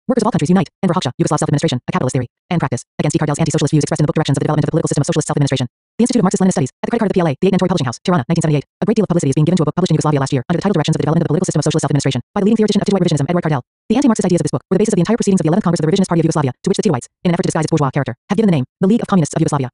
Workers of all countries unite. Enver Hoxha, Yugoslav self-administration, a capitalist theory and practice against the cartel's anti-socialist views expressed in the book Directions of the Development of the Political System of Socialist Self-Administration. The Institute of Marxist-Leninist Studies, at the credit card of the PLA, the 8 Nantory Publishing House, Tirana, 1978. A great deal of publicity is being given to a book published in Yugoslavia last year under the title Directions of the Development of the Political System of Socialist Self-Administration by the leading theoretician of Tito-White revisionism, Edward Cardell. The anti-Marxist ideas of this book were the basis of the entire proceedings of the 11th Congress of the Revisionist Party of Yugoslavia, to which the Tito-Whites, in an effort to disguise its bourgeois character, have given the name, the League of Communists of Yugoslavia.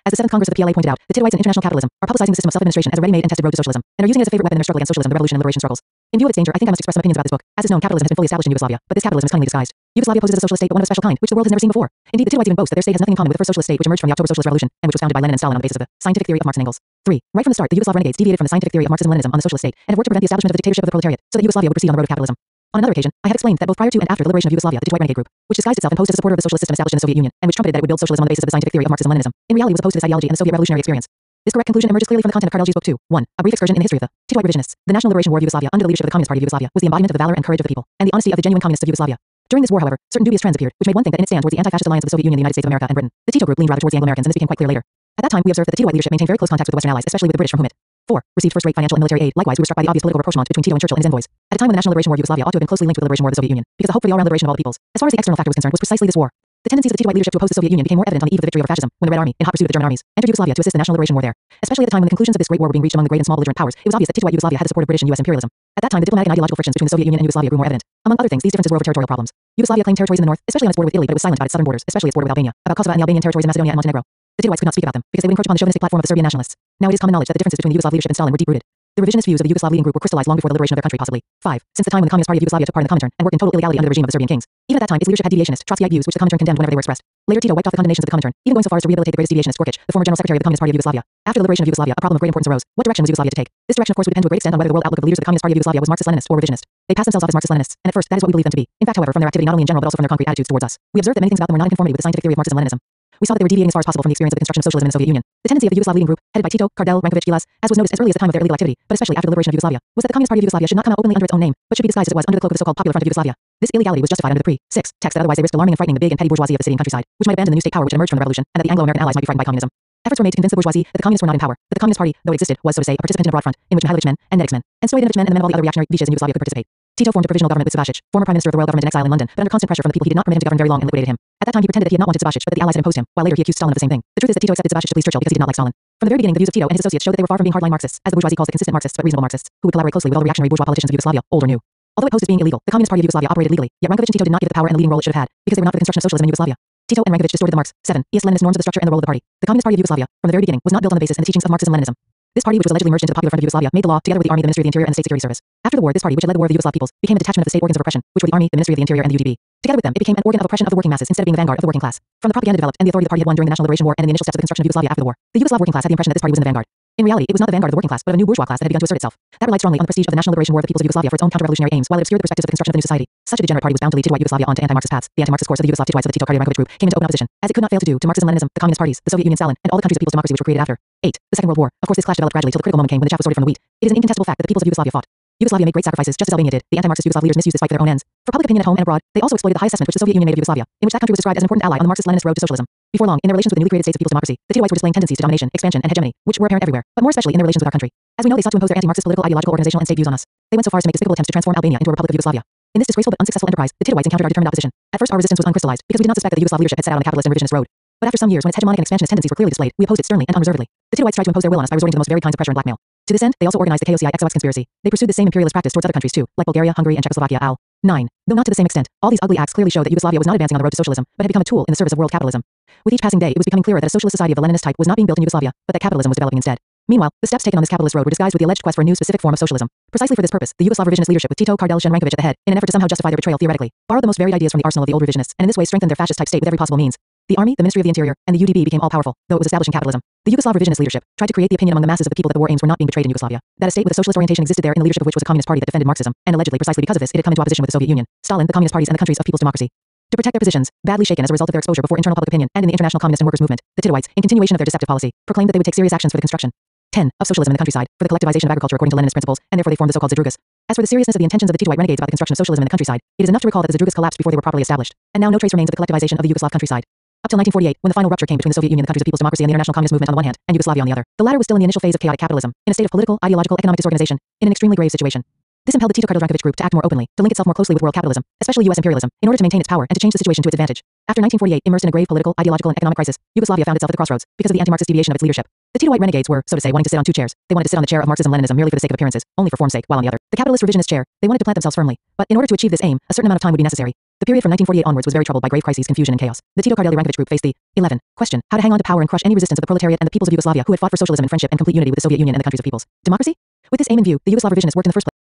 As the 7th Congress of the PLA pointed out, the Tito-Whites and international capitalism are publicizing the system of self-administration as a ready-made and tested road to socialism, and are using it as a favorite weapon in their struggle against socialism, the revolution and liberation struggles. In view of its danger, I think I must express some opinions about this book. As is known, capitalism has been fully established in Yugoslavia, but this capitalism is cunningly disguised. Yugoslavia poses as a socialist state, but one of a special kind, which the world has never seen before. Indeed, the Tito-Whites even boast that their state has nothing in common with the first socialist state which emerged from the October Socialist Revolution, and which was founded by Lenin and Stalin on the basis of the scientific theory of Marx and Engels. 3. Right from the start, the Yugoslav renegades deviated from the scientific theory of Marxism-Leninism on the socialist state, and have worked to prevent the establishment of the dictatorship of the proletariat, so that Yugoslavia would proceed on the road of capitalism. On another occasion, I have explained that both prior to and after the liberation of Yugoslavia, the Tito-White renegade group, which disguised itself and posed as a supporter of the socialist system established in the Soviet Union, and which trumpeted that it would build socialism on the basis of the scientific theory of Marxism-Leninism, in reality was opposed to this ideology and the Soviet revolutionary experience. This correct conclusion emerges clearly from the content of Kardelji's book 2. 1. A brief excursion in the history of the Tito-White revisionists. The National Liberation War of Yugoslavia under the leadership of the Communist Party of Yugoslavia was the embodiment of the valor and courage of the people, and the honesty of the genuine communists of Yugoslavia. During this war, however, certain dubious trends appeared, which made one think that in its stand towards the anti-fascist alliance of the Soviet Union, the United States of America, and Britain, the Tito group leaned rather towards the Anglo-Americans, and this became quite clear later. At that time, we observed that the Tito-White leadership maintained very close contacts with the Western allies, especially with the British, from whom it 4. Received first-rate financial and military aid. Likewise, we were struck by the obvious political rapprochement between Tito and Churchill and his envoys. At a time when the National Liberation War of Yugoslavia ought to have been closely linked with the Liberation War of the Soviet Union, because the hope for the all-round liberation of all the peoples, as far as the external factor was concerned, was precisely this war. The tendencies of the Tito-White leadership to oppose the Soviet Union became more evident on the eve of the victory over fascism, when the Red Army, in hot pursuit of the German armies, entered Yugoslavia to assist the National Liberation War there. Especially at the time when the conclusions of this great war were being reached among the great and small belligerent powers, it was obvious that Tito-White Yugoslavia had the support of British and US imperialism. At that time, the diplomatic and ideological frictions between the Soviet Union and Yugoslavia grew more evident. Among other things, these differences were over territorial problems. Yugoslavia claimed territories in the north, especially on its border with Italy, but it was silent about its southern borders, especially its border with Albania, about Kosovo and the Albanian territories in Macedonia and Montenegro. The Tito-Whites could not speak about them, because they would encroach upon the chauvinistic platform of the Serbian nationalists. Now it is common knowledge that the differences between the Yugoslav leadership and Stalin were deep-rooted. The revisionist views of the Yugoslav leading group were crystallized long before the liberation of their country, possibly. 5. Since the time when the Communist Party of Yugoslavia took part in the Comintern and worked in total illegality under the regime of the Serbian kings. Even at that time, its leadership had deviationist, Trotskyite views which the Comintern condemned whenever they were expressed. Later, Tito wiped off the condemnations of the Comintern, even going so far as to rehabilitate the greatest deviationist, Gorkic, the former general secretary of the Communist Party of Yugoslavia. After the liberation of Yugoslavia, a problem of great importance arose. What direction was Yugoslavia to take? This direction, of course, would depend to a great extent on whether the world outlook of the leaders of the Communist Party of Yugoslavia was Marxist-Leninist or revisionist. They passed themselves off as Marxist-Leninists, and at first, that is what we believed them to be. In fact, however, from their activity not only in general but also from their concrete attitudes towards us, we observed that many things about them were not in conformity with the scientific theory of Marxism-Leninism. We saw that they were deviating as far as possible from the experience of the construction of socialism in the Soviet Union. The tendency of the Yugoslav leading group, headed by Tito, Kardel, Rankovic, Gilas, as was noticed as early as the time of their illegal activity, but especially after the liberation of Yugoslavia, was that the Communist Party of Yugoslavia should not come out openly under its own name, but should be disguised as it was under the cloak of the so-called Popular Front of Yugoslavia. This illegality was justified under the pre-6 text that otherwise they risked alarming and frightening the big and petty bourgeoisie of the city and countryside, which might abandon the new state power which had emerged from the revolution, and that the Anglo-American allies might be frightened by communism. Efforts were made to convince the bourgeoisie that the communists were not in power, that the Communist Party, though it existed, was, so to say, a participant in a broad front, in which Mihailovich men, and Nedic's men, and Stoyanovich men, and the men of all the other reactionary Vichyas in Yugoslavia could participate. Tito formed a provisional government with Subasic, former prime minister of the royal government in exile in London, but under constant pressure from the people he did not permit him to govern very long and liquidated him. At that time he pretended that he had not wanted Subasic, but that the allies had imposed him, while later he accused Stalin of the same thing. The truth is that Tito accepted Subasic to please Churchill because he did not like Stalin. From the very beginning, the views of Tito and his associates showed that they were far from being hardline Marxists, as the bourgeoisie calls the consistent Marxists but reasonable Marxists, who would collaborate closely with all the reactionary bourgeois politicians of Yugoslavia, old or new. Although it posed as being illegal, the Communist Party of Yugoslavia operated legally, yet Rankovic and Tito did not give it the power and the leading role it should have had, because they were not for the construction of socialism in Yugoslavia. Tito and Rankovic distorted the Marx 7. Leninist norms of the structure and the role of the party. The Communist Party of Yugoslavia, from the very beginning, was not built on the basis and the teachings of Marxism-Leninism. This party, which was allegedly merged into the Popular Front of Yugoslavia, made the law together with the army, the Ministry of the Interior, and the State Security Service. After the war, this party, which had led the war of the Yugoslav peoples, became a detachment of the state organs of repression, which were the army, the Ministry of the Interior, and the UDB. Together with them, it became an organ of oppression of the working masses instead of being the vanguard of the working class. From the propaganda developed and the authority the party had won during the National Liberation War and in the initial steps of the construction of Yugoslavia after the war, the Yugoslav working class had the impression that this party was in the vanguard. In reality, it was not the vanguard of the working class, but of a new bourgeois class that had begun to assert itself. That relied strongly on the prestige of the National Liberation War of the peoples of Yugoslavia for its own counter-revolutionary aims, while it obscured the perspectives of the construction of the new society. Such a degenerate party was bound to lead Tito-White Yugoslavia onto anti-Marxist paths. The anti-Marxist course of the Yugoslav Tito-Whites of the Tito Kardel-Rankovic group came into open opposition, as it could not fail to do, to Marxism-Leninism, the Communist parties, the Soviet Union, Stalin, and all the countries of people's democracy which were created after. 8. The Second World War. Of course, this clash developed gradually till the critical moment came when the chaff was sorted from the wheat. It is an incontestable fact that the peoples of Yugoslavia fought. Yugoslavia made great sacrifices, just as Albania did. The anti-Marxist Yugoslav leaders misused this fight for their own ends. For public opinion at home and abroad, they also exploited the high assessment which the Soviet Union made of Yugoslavia, in which that country was described as an important ally on the Marxist-Leninist road to socialism. Before long, in their relations with the newly created states of people's democracy, the Tito-Whites were displaying tendencies to domination, expansion, and hegemony, which were apparent everywhere, but more especially in their relations with our country. As we know, they sought to impose their anti-Marxist political, ideological, organizational, and state views on us. They went so far as to make despicable attempts to transform Albania into a republic of Yugoslavia. In this disgraceful but unsuccessful enterprise, the Tito-Whites encountered our determined opposition. At first, our resistance was uncrystallized, because we did not suspect that the Yugoslav leadership had set out on the capitalist and revisionist road. But after some years, when its hegemonic and expansionist tendencies were clearly displayed, we opposed it sternly and unreservedly. The Tito-Whites tried to impose their will on us by resorting to the most varied kinds of pressure and blackmail. To this end, they also organized the KOCI-XOX conspiracy. They pursued the same imperialist practice towards other countries too, like Bulgaria, Hungary, and Czechoslovakia. Al. 9. Though not to the same extent, all these ugly acts clearly show that Yugoslavia was not advancing on the road to socialism, but had become a tool in the service of world capitalism. With each passing day, it was becoming clearer that a socialist society of the Leninist type was not being built in Yugoslavia, but that capitalism was developing instead. Meanwhile, the steps taken on this capitalist road were disguised with the alleged quest for a new specific form of socialism. Precisely for this purpose, the Yugoslav revisionist leadership with Tito, Kardel, and Rankovic at the head, in an effort to somehow justify their betrayal theoretically, borrowed the most varied ideas from the arsenal of the old revisionists, and in this way strengthened their fascist-type state with every possible means. The army, the Ministry of the Interior, and the UDB became all-powerful, though it was establishing capitalism. The Yugoslav revisionist leadership tried to create the opinion among the masses of the people that the war aims were not being betrayed in Yugoslavia, that a state with a socialist orientation existed there in the leadership of which was a communist party that defended Marxism, and allegedly precisely because of this it had come into opposition with the Soviet Union, Stalin, the communist parties, and the countries of people's democracy. To protect their positions, badly shaken as a result of their exposure before internal public opinion and in the international communist and workers' movement, the Tito-Whites, in continuation of their deceptive policy, proclaimed that they would take serious actions for the construction 10. Of socialism in the countryside, for the collectivization of agriculture according to Leninist principles, and therefore they formed the so-called Zadrugas. As for the seriousness of the intentions of the Tito-White renegades about the construction of socialism in the countryside, it is enough to recall that the Zadrugas collapsed before they were properly established, and now no trace remains of the collectivization of the Yugoslav countryside. Up till 1948, when the final rupture came between the Soviet Union, the countries of people's democracy, and the international communist movement on the one hand, and Yugoslavia on the other, the latter was still in the initial phase of chaotic capitalism, in a state of political, ideological, economic disorganization, in an extremely grave situation. This impelled the Tito Kardelj Group to act more openly, to link itself more closely with world capitalism, especially U.S. imperialism, in order to maintain its power and to change the situation to its advantage. After 1948, immersed in a grave political, ideological, and economic crisis, Yugoslavia found itself at the crossroads because of the anti-Marxist deviation of its leadership. The Titoite renegades were, so to say, wanting to sit on two chairs. They wanted to sit on the chair of Marxism-Leninism merely for the sake of appearances, only for form's sake, while on the other, the capitalist revisionist chair, they wanted to plant themselves firmly. But in order to achieve this aim, a certain amount of time would be necessary. The period from 1948 onwards was very troubled by grave crises, confusion, and chaos. The Tito Kardelj Group faced the 11. Question: how to hang on to power and crush any resistance of the proletariat and the peoples of Yugoslavia who had fought for socialism in friendship and complete unity with the Soviet Union and the countries of peoples. Democracy? With this aim in view, the Yugoslav revisionists worked in the first place.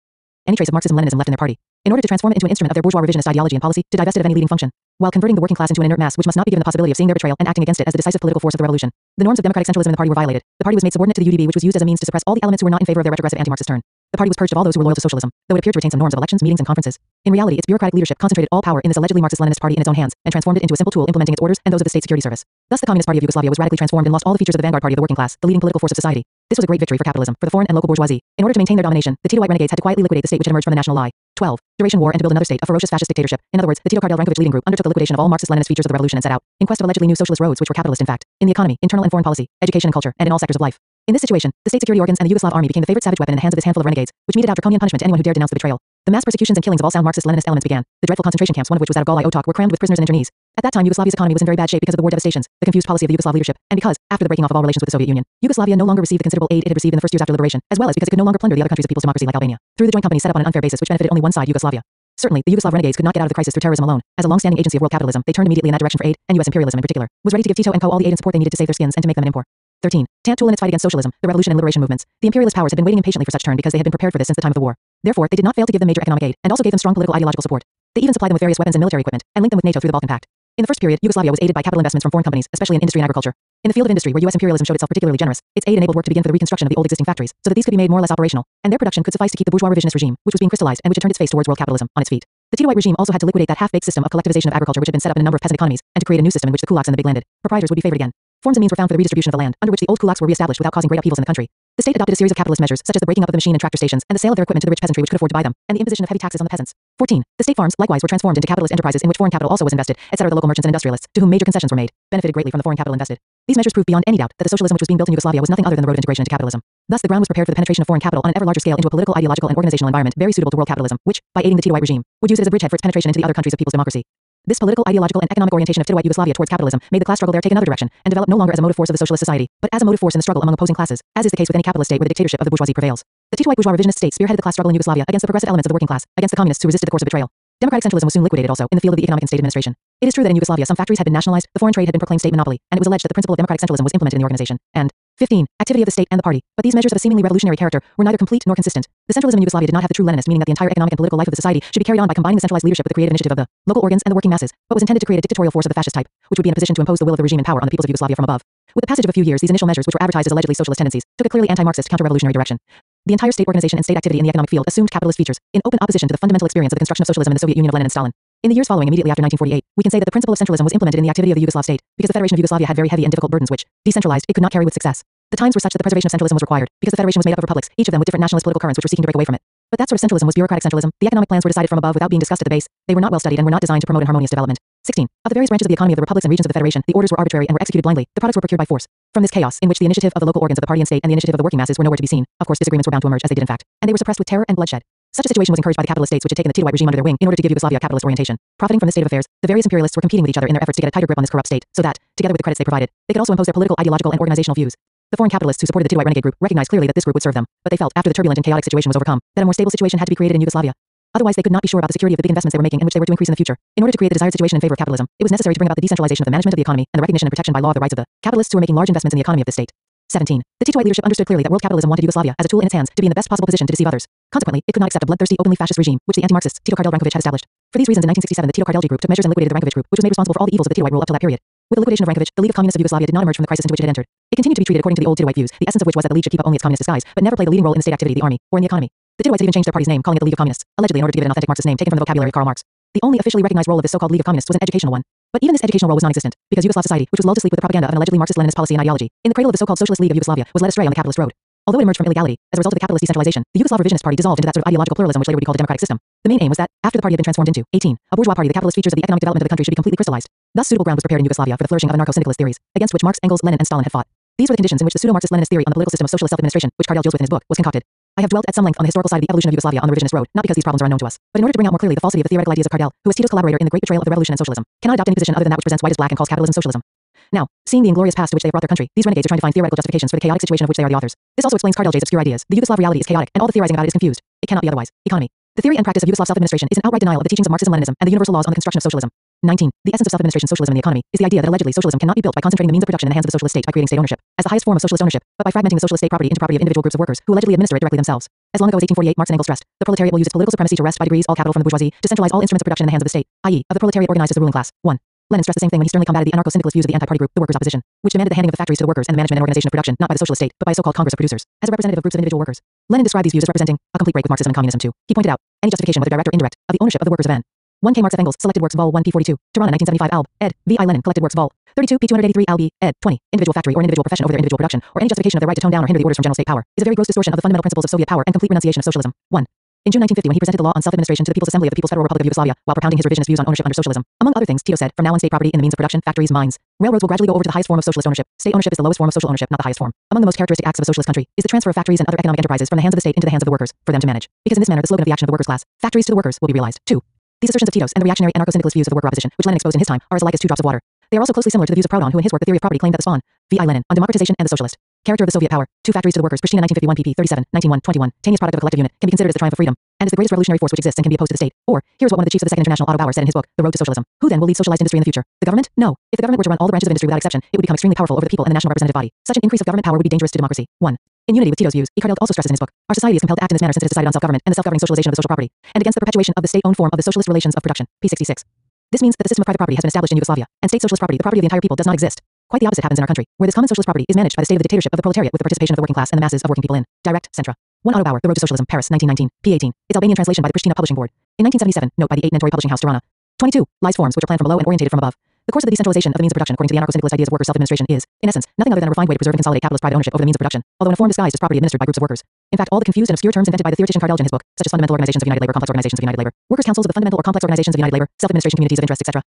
Any trace of Marxism-Leninism left in their party, in order to transform it into an instrument of their bourgeois revisionist ideology and policy, to divest it of any leading function, while converting the working class into an inert mass which must not be given the possibility of seeing their betrayal and acting against it as the decisive political force of the revolution. The norms of democratic centralism in the party were violated. The party was made subordinate to the UDB, which was used as a means to suppress all the elements who were not in favor of their retrogressive anti-Marxist turn. The party was purged of all those who were loyal to socialism, though it appeared to retain some norms of elections, meetings, and conferences. In reality, its bureaucratic leadership concentrated all power in this allegedly Marxist-Leninist party in its own hands, and transformed it into a simple tool implementing its orders and those of the State Security Service. Thus, the Communist Party of Yugoslavia was radically transformed and lost all the features of the vanguard party of the working class, the leading political force of society. This was a great victory for capitalism, for the foreign and local bourgeoisie. In order to maintain their domination, the Titoite renegades had to quietly liquidate the state which had emerged from the national lie. 12. Duration war and to build another state of ferocious fascist dictatorship. In other words, the Tito Kardelj leading group undertook the liquidation of all Marxist-Leninist features of the revolution and set out, in quest of allegedly new socialist roads which were capitalist in fact, in the economy, internal and foreign policy, education and culture, and in all sectors of life. In this situation, the state security organs and the Yugoslav army became the favorite savage weapon in the hands of this handful of renegades, which meted out draconian punishment to anyone who dared denounce the betrayal. The mass persecutions and killings of all sound Marxist-Leninist elements began. The dreadful concentration camps, one of which was that of Galai Otok, were crammed with prisoners and internees. At that time, Yugoslavia's economy was in very bad shape because of the war devastations, the confused policy of the Yugoslav leadership, and because, after the breaking off of all relations with the Soviet Union, Yugoslavia no longer received the considerable aid it had received in the first years after liberation, as well as because it could no longer plunder the other countries of people's democracy like Albania, through the joint company set up on an unfair basis which benefited only one side, Yugoslavia. Certainly, the Yugoslav renegades could not get out of the crisis through terrorism alone. As a long-standing agency of world capitalism, they turned immediately in that direction for aid, and U.S. imperialism in particular was ready to give Tito and Co. all the aid and support they needed to save their skins and to make them an import. 13. To tool in its fight against socialism, the revolution and liberation movements, the imperialist powers had been waiting impatiently for such turn because they had been prepared for this since the time of the war. Therefore, they did not fail to give them major economic aid, and also gave them strong political ideological support. They even supplied them with various weapons and military equipment, and linked them with NATO through the Balkan Pact. In the first period, Yugoslavia was aided by capital investments from foreign companies, especially in industry and agriculture. In the field of industry, where U.S. imperialism showed itself particularly generous, its aid enabled work to begin for the reconstruction of the old existing factories, so that these could be made more or less operational, and their production could suffice to keep the bourgeois revisionist regime, which was being crystallized and which had turned its face towards world capitalism, on its feet. The Titoite regime also had to liquidate that half-baked system of collectivization of agriculture which had been set up in a number of peasant economies, and to create a new system in which the kulaks and the big landed proprietors would be favored again. Forms and means were found for the redistribution of the land, under which the old kulaks were re-established without causing great upheavals in the country. The state adopted a series of capitalist measures, such as the breaking up of the machine and tractor stations, and the sale of their equipment to the rich peasantry which could afford to buy them, and the imposition of heavy taxes on the peasants. 14. The state farms, likewise, were transformed into capitalist enterprises in which foreign capital also was invested, etc. The local merchants and industrialists, to whom major concessions were made, benefited greatly from the foreign capital invested. These measures proved beyond any doubt that the socialism which was being built in Yugoslavia was nothing other than the road of integration into capitalism. Thus, the ground was prepared for the penetration of foreign capital on an ever larger scale into a political, ideological, and organizational environment very suitable to world capitalism, which, by aiding the Titoite regime, would use it as a bridgehead for its penetration into the other countries of people's democracy. This political, ideological, and economic orientation of Titoite Yugoslavia towards capitalism made the class struggle there take another direction, and develop no longer as a motive force of the socialist society, but as a motive force in the struggle among opposing classes, as is the case with any capitalist state where the dictatorship of the bourgeoisie prevails. The Titoite bourgeois revisionist state spearheaded the class struggle in Yugoslavia against the progressive elements of the working class, against the communists who resisted the course of betrayal. Democratic centralism was soon liquidated also in the field of the economic and state administration. It is true that in Yugoslavia some factories had been nationalized, the foreign trade had been proclaimed state monopoly, and it was alleged that the principle of democratic centralism was implemented in the organization. And 15. Activity of the state and the party. But these measures of a seemingly revolutionary character were neither complete nor consistent. The centralism in Yugoslavia did not have the true Leninist meaning that the entire economic and political life of the society should be carried on by combining the centralized leadership with the creative initiative of the local organs and the working masses, but was intended to create a dictatorial force of the fascist type, which would be in a position to impose the will of the regime and power on the peoples of Yugoslavia from above. With the passage of a few years, these initial measures, which were advertised as allegedly socialist tendencies, took a clearly anti-Marxist, counter-revolutionary direction. The entire state organization and state activity in the economic field assumed capitalist features, in open opposition to the fundamental experience of the construction of socialism in the Soviet Union of Lenin and Stalin. In the years following immediately after 1948, we can say that the principle of centralism was implemented in the activity of the Yugoslav state, because the Federation of Yugoslavia had very heavy and difficult burdens which, decentralized, it could not carry with success. The times were such that the preservation of centralism was required, because the Federation was made up of republics, each of them with different nationalist political currents which were seeking to break away from it. But that sort of centralism was bureaucratic centralism. The economic plans were decided from above without being discussed at the base. They were not well studied and were not designed to promote an harmonious development. 16. Of the various branches of the economy of the republics and regions of the Federation, the orders were arbitrary and were executed blindly. The products were procured by force. From this chaos, in which the initiative of the local organs of the party and state and the initiative of the working masses were nowhere to be seen, of course disagreements were bound to emerge as they did in fact, and they were suppressed with terror and bloodshed. Such a situation was encouraged by the capitalist states which had taken the Titoite regime under their wing in order to give Yugoslavia a capitalist orientation. Profiting from this state of affairs, the various imperialists were competing with each other in their efforts to get a tighter grip on this corrupt state, so that, together with the credits they provided, they could also impose their political, ideological, and organizational views. The foreign capitalists who supported the Titoite renegade group recognized clearly that this group would serve them, but they felt, after the turbulent and chaotic situation was overcome, that a more stable situation had to be created in Yugoslavia. Otherwise, they could not be sure about the security of the big investments they were making and which they were to increase in the future. In order to create the desired situation in favor of capitalism, it was necessary to bring about the decentralization of the management of the economy and the recognition and protection by law of the rights of the capitalists who were making large investments in the economy of the state. 17. The Titoite leadership understood clearly that world capitalism wanted Yugoslavia as a tool in its hands to be in the best possible position to deceive others. Consequently, it could not accept a bloodthirsty, openly fascist regime, which the anti-Marxists Tito Kardelj had established. For these reasons, in 1967, the Tito Kardelj group took measures and liquidated the Rankovic group, which was made responsible for all the evils of the Titoite rule up to that period. With the liquidation of Rankovic, the League of Communists of Yugoslavia did not emerge from the crisis into which it had entered. It continued to be treated according to the old Titoite views, the essence of which was that the League should keep up only its communist disguise, but never played a leading role in the state activity, the army, or in the economy. The Titoites had even changed their party's name, calling it the League of Communists, allegedly in order to give it an authentic Marxist name taken from the vocabulary of Karl Marx. The only officially recognized role of this so-called League of Communists was an educational one. But even this educational role was non-existent, because Yugoslav society, which was lulled to sleep with the propaganda of an allegedly Marxist-Leninist policy and ideology, in the cradle of the so-called Socialist League of Yugoslavia, was led astray on the capitalist road. Although it emerged from illegality, as a result of the capitalist decentralization, the Yugoslav revisionist party dissolved into that sort of ideological pluralism which later would be called the democratic system. The main aim was that, after the party had been transformed into 18, a bourgeois party, the capitalist features of the economic development of the country should be completely crystallized. Thus, suitable ground was prepared in Yugoslavia for the flourishing of anarcho-syndicalist theories, against which Marx, Engels, Lenin, and Stalin had fought. These were the conditions in which the pseudo-Marxist-Leninist theory on the political system of socialist self-administration, which Kardelj deals with in his book, was concocted. I have dwelt at some length on the historical side of the evolution of Yugoslavia on the revisionist road, not because these problems are unknown to us, but in order to bring out more clearly the falsity of the theoretical ideas of Kardel, who was Tito's collaborator in the great betrayal of the revolution and socialism, cannot adopt any position other than that which presents white as black and calls capitalism socialism. Now, seeing the inglorious past to which they have brought their country, these renegades are trying to find theoretical justifications for the chaotic situation of which they are the authors. This also explains Kardel's obscure ideas. The Yugoslav reality is chaotic, and all the theorizing about it is confused. It cannot be otherwise. Economy. The theory and practice of Yugoslav self-administration is an outright denial of the teachings of Marxism-Leninism and the universal laws on the construction of socialism. 19. The essence of self-administration socialism in the economy is the idea that allegedly socialism cannot be built by concentrating the means of production in the hands of the socialist state by creating state ownership as the highest form of socialist ownership, but by fragmenting the socialist state property into property of individual groups of workers who allegedly administer it directly themselves. As long ago as 1848, Marx and Engels stressed, the proletariat will use its political supremacy to wrest by degrees all capital from the bourgeoisie, to centralize all instruments of production in the hands of the state, i.e., of the proletariat organized as the ruling class. 1. Lenin stressed the same thing when he sternly combated the anarcho-syndicalist views of the anti-party group, the workers' opposition, which demanded the handing of the factories to the workers and the management and organization of production, not by the socialist state, but by a so-called Congress of Producers, as a representative of groups of individual workers. Lenin described these views as representing a complete break with Marxism and communism too. He pointed out any justification, whether direct or indirect, of the ownership of the workers of N. 1K Marx F. Engels, Selected Works Vol. 1 p. 42, Tirana 1975 Alb, ed. V. I. Lenin, Collected Works Vol. 32 p. 283 Alb, ed. 20, individual factory or an individual profession over their individual production, or any justification of their right to tone down or hinder the orders from general state power, is a very gross distortion of the fundamental principles of Soviet power and complete renunciation of socialism. 1. In June 1950, when he presented the law on self-administration to the People's Assembly of the People's Federal Republic of Yugoslavia, while propounding his revisionist views on ownership under socialism, among other things, Tito said, from now on state property in the means of production, factories, mines, railroads will gradually go over to the highest form of socialist ownership. State ownership is the lowest form of social ownership, not the highest form. Among the most characteristic acts of a socialist country is the transfer of factories and other economic enterprises from the hands of the state into the hands of the workers, for them to manage. Because in this manner, the slogan of the action of the workers' class, factories to the workers, will be realized. 2. These assertions of Tito's and the reactionary anarcho-syndicalist views of the worker opposition, which Lenin exposed in his time, are as alike as two drops of water. They are also closely similar to the views of Proudhon, who in his work The Theory of Property claimed that the spawn, V. I. Lenin, on democratization and the socialist character of the Soviet power, two factories to the workers, Pristina 1951 pp. 37, 19 21, tanious product of a collective unit, can be considered as the triumph of freedom, and is the greatest revolutionary force which exists and can be opposed to the state. Or, here's what one of the chiefs of the Second International, Otto Bauer, said in his book, The Road to Socialism. Who then will lead socialized industry in the future? The government? No. If the government were to run all the branches of industry without exception, it would become extremely powerful over the people and the national representative body. Such an increase of government power would be dangerous to democracy. 1. In unity with Tito's views, E. Kardel also stresses in his book, our society is compelled to act in this manner since it has decided on self-government and the self-governing socialization of the social property, and against the perpetuation of the state-owned form of the socialist relations of production. P. 66. This means that the system of private property has been established in Yugoslavia, and state socialist property, the property of the entire people, does not exist. Quite the opposite happens in our country, where this common socialist property is managed by the state of the dictatorship of the proletariat with the participation of the working class and the masses of working people in direct centra. 1 Otto Bauer, The Road to Socialism, Paris, 1919, p. 18. Its Albanian translation by the Pristina Publishing Board. In 1977, note by the 8 Nentori Publishing House, Tirana. 22. Lies forms which are planned from below and orientated from above. The course of the decentralization of the means of production according to the anarcho-syndicalist ideas of worker self-administration is, in essence, nothing other than a refined way to preserve and consolidate capitalist private ownership over the means of production, although in a form disguised as property administered by groups of workers. In fact, all the confused and obscure terms invented by the theoretician Kardel in his book, such as fundamental organizations of United Labor, complex organizations of United Labor, workers' councils of the fundamental or complex organizations of United Labor, self-administration communities of interest, etc.,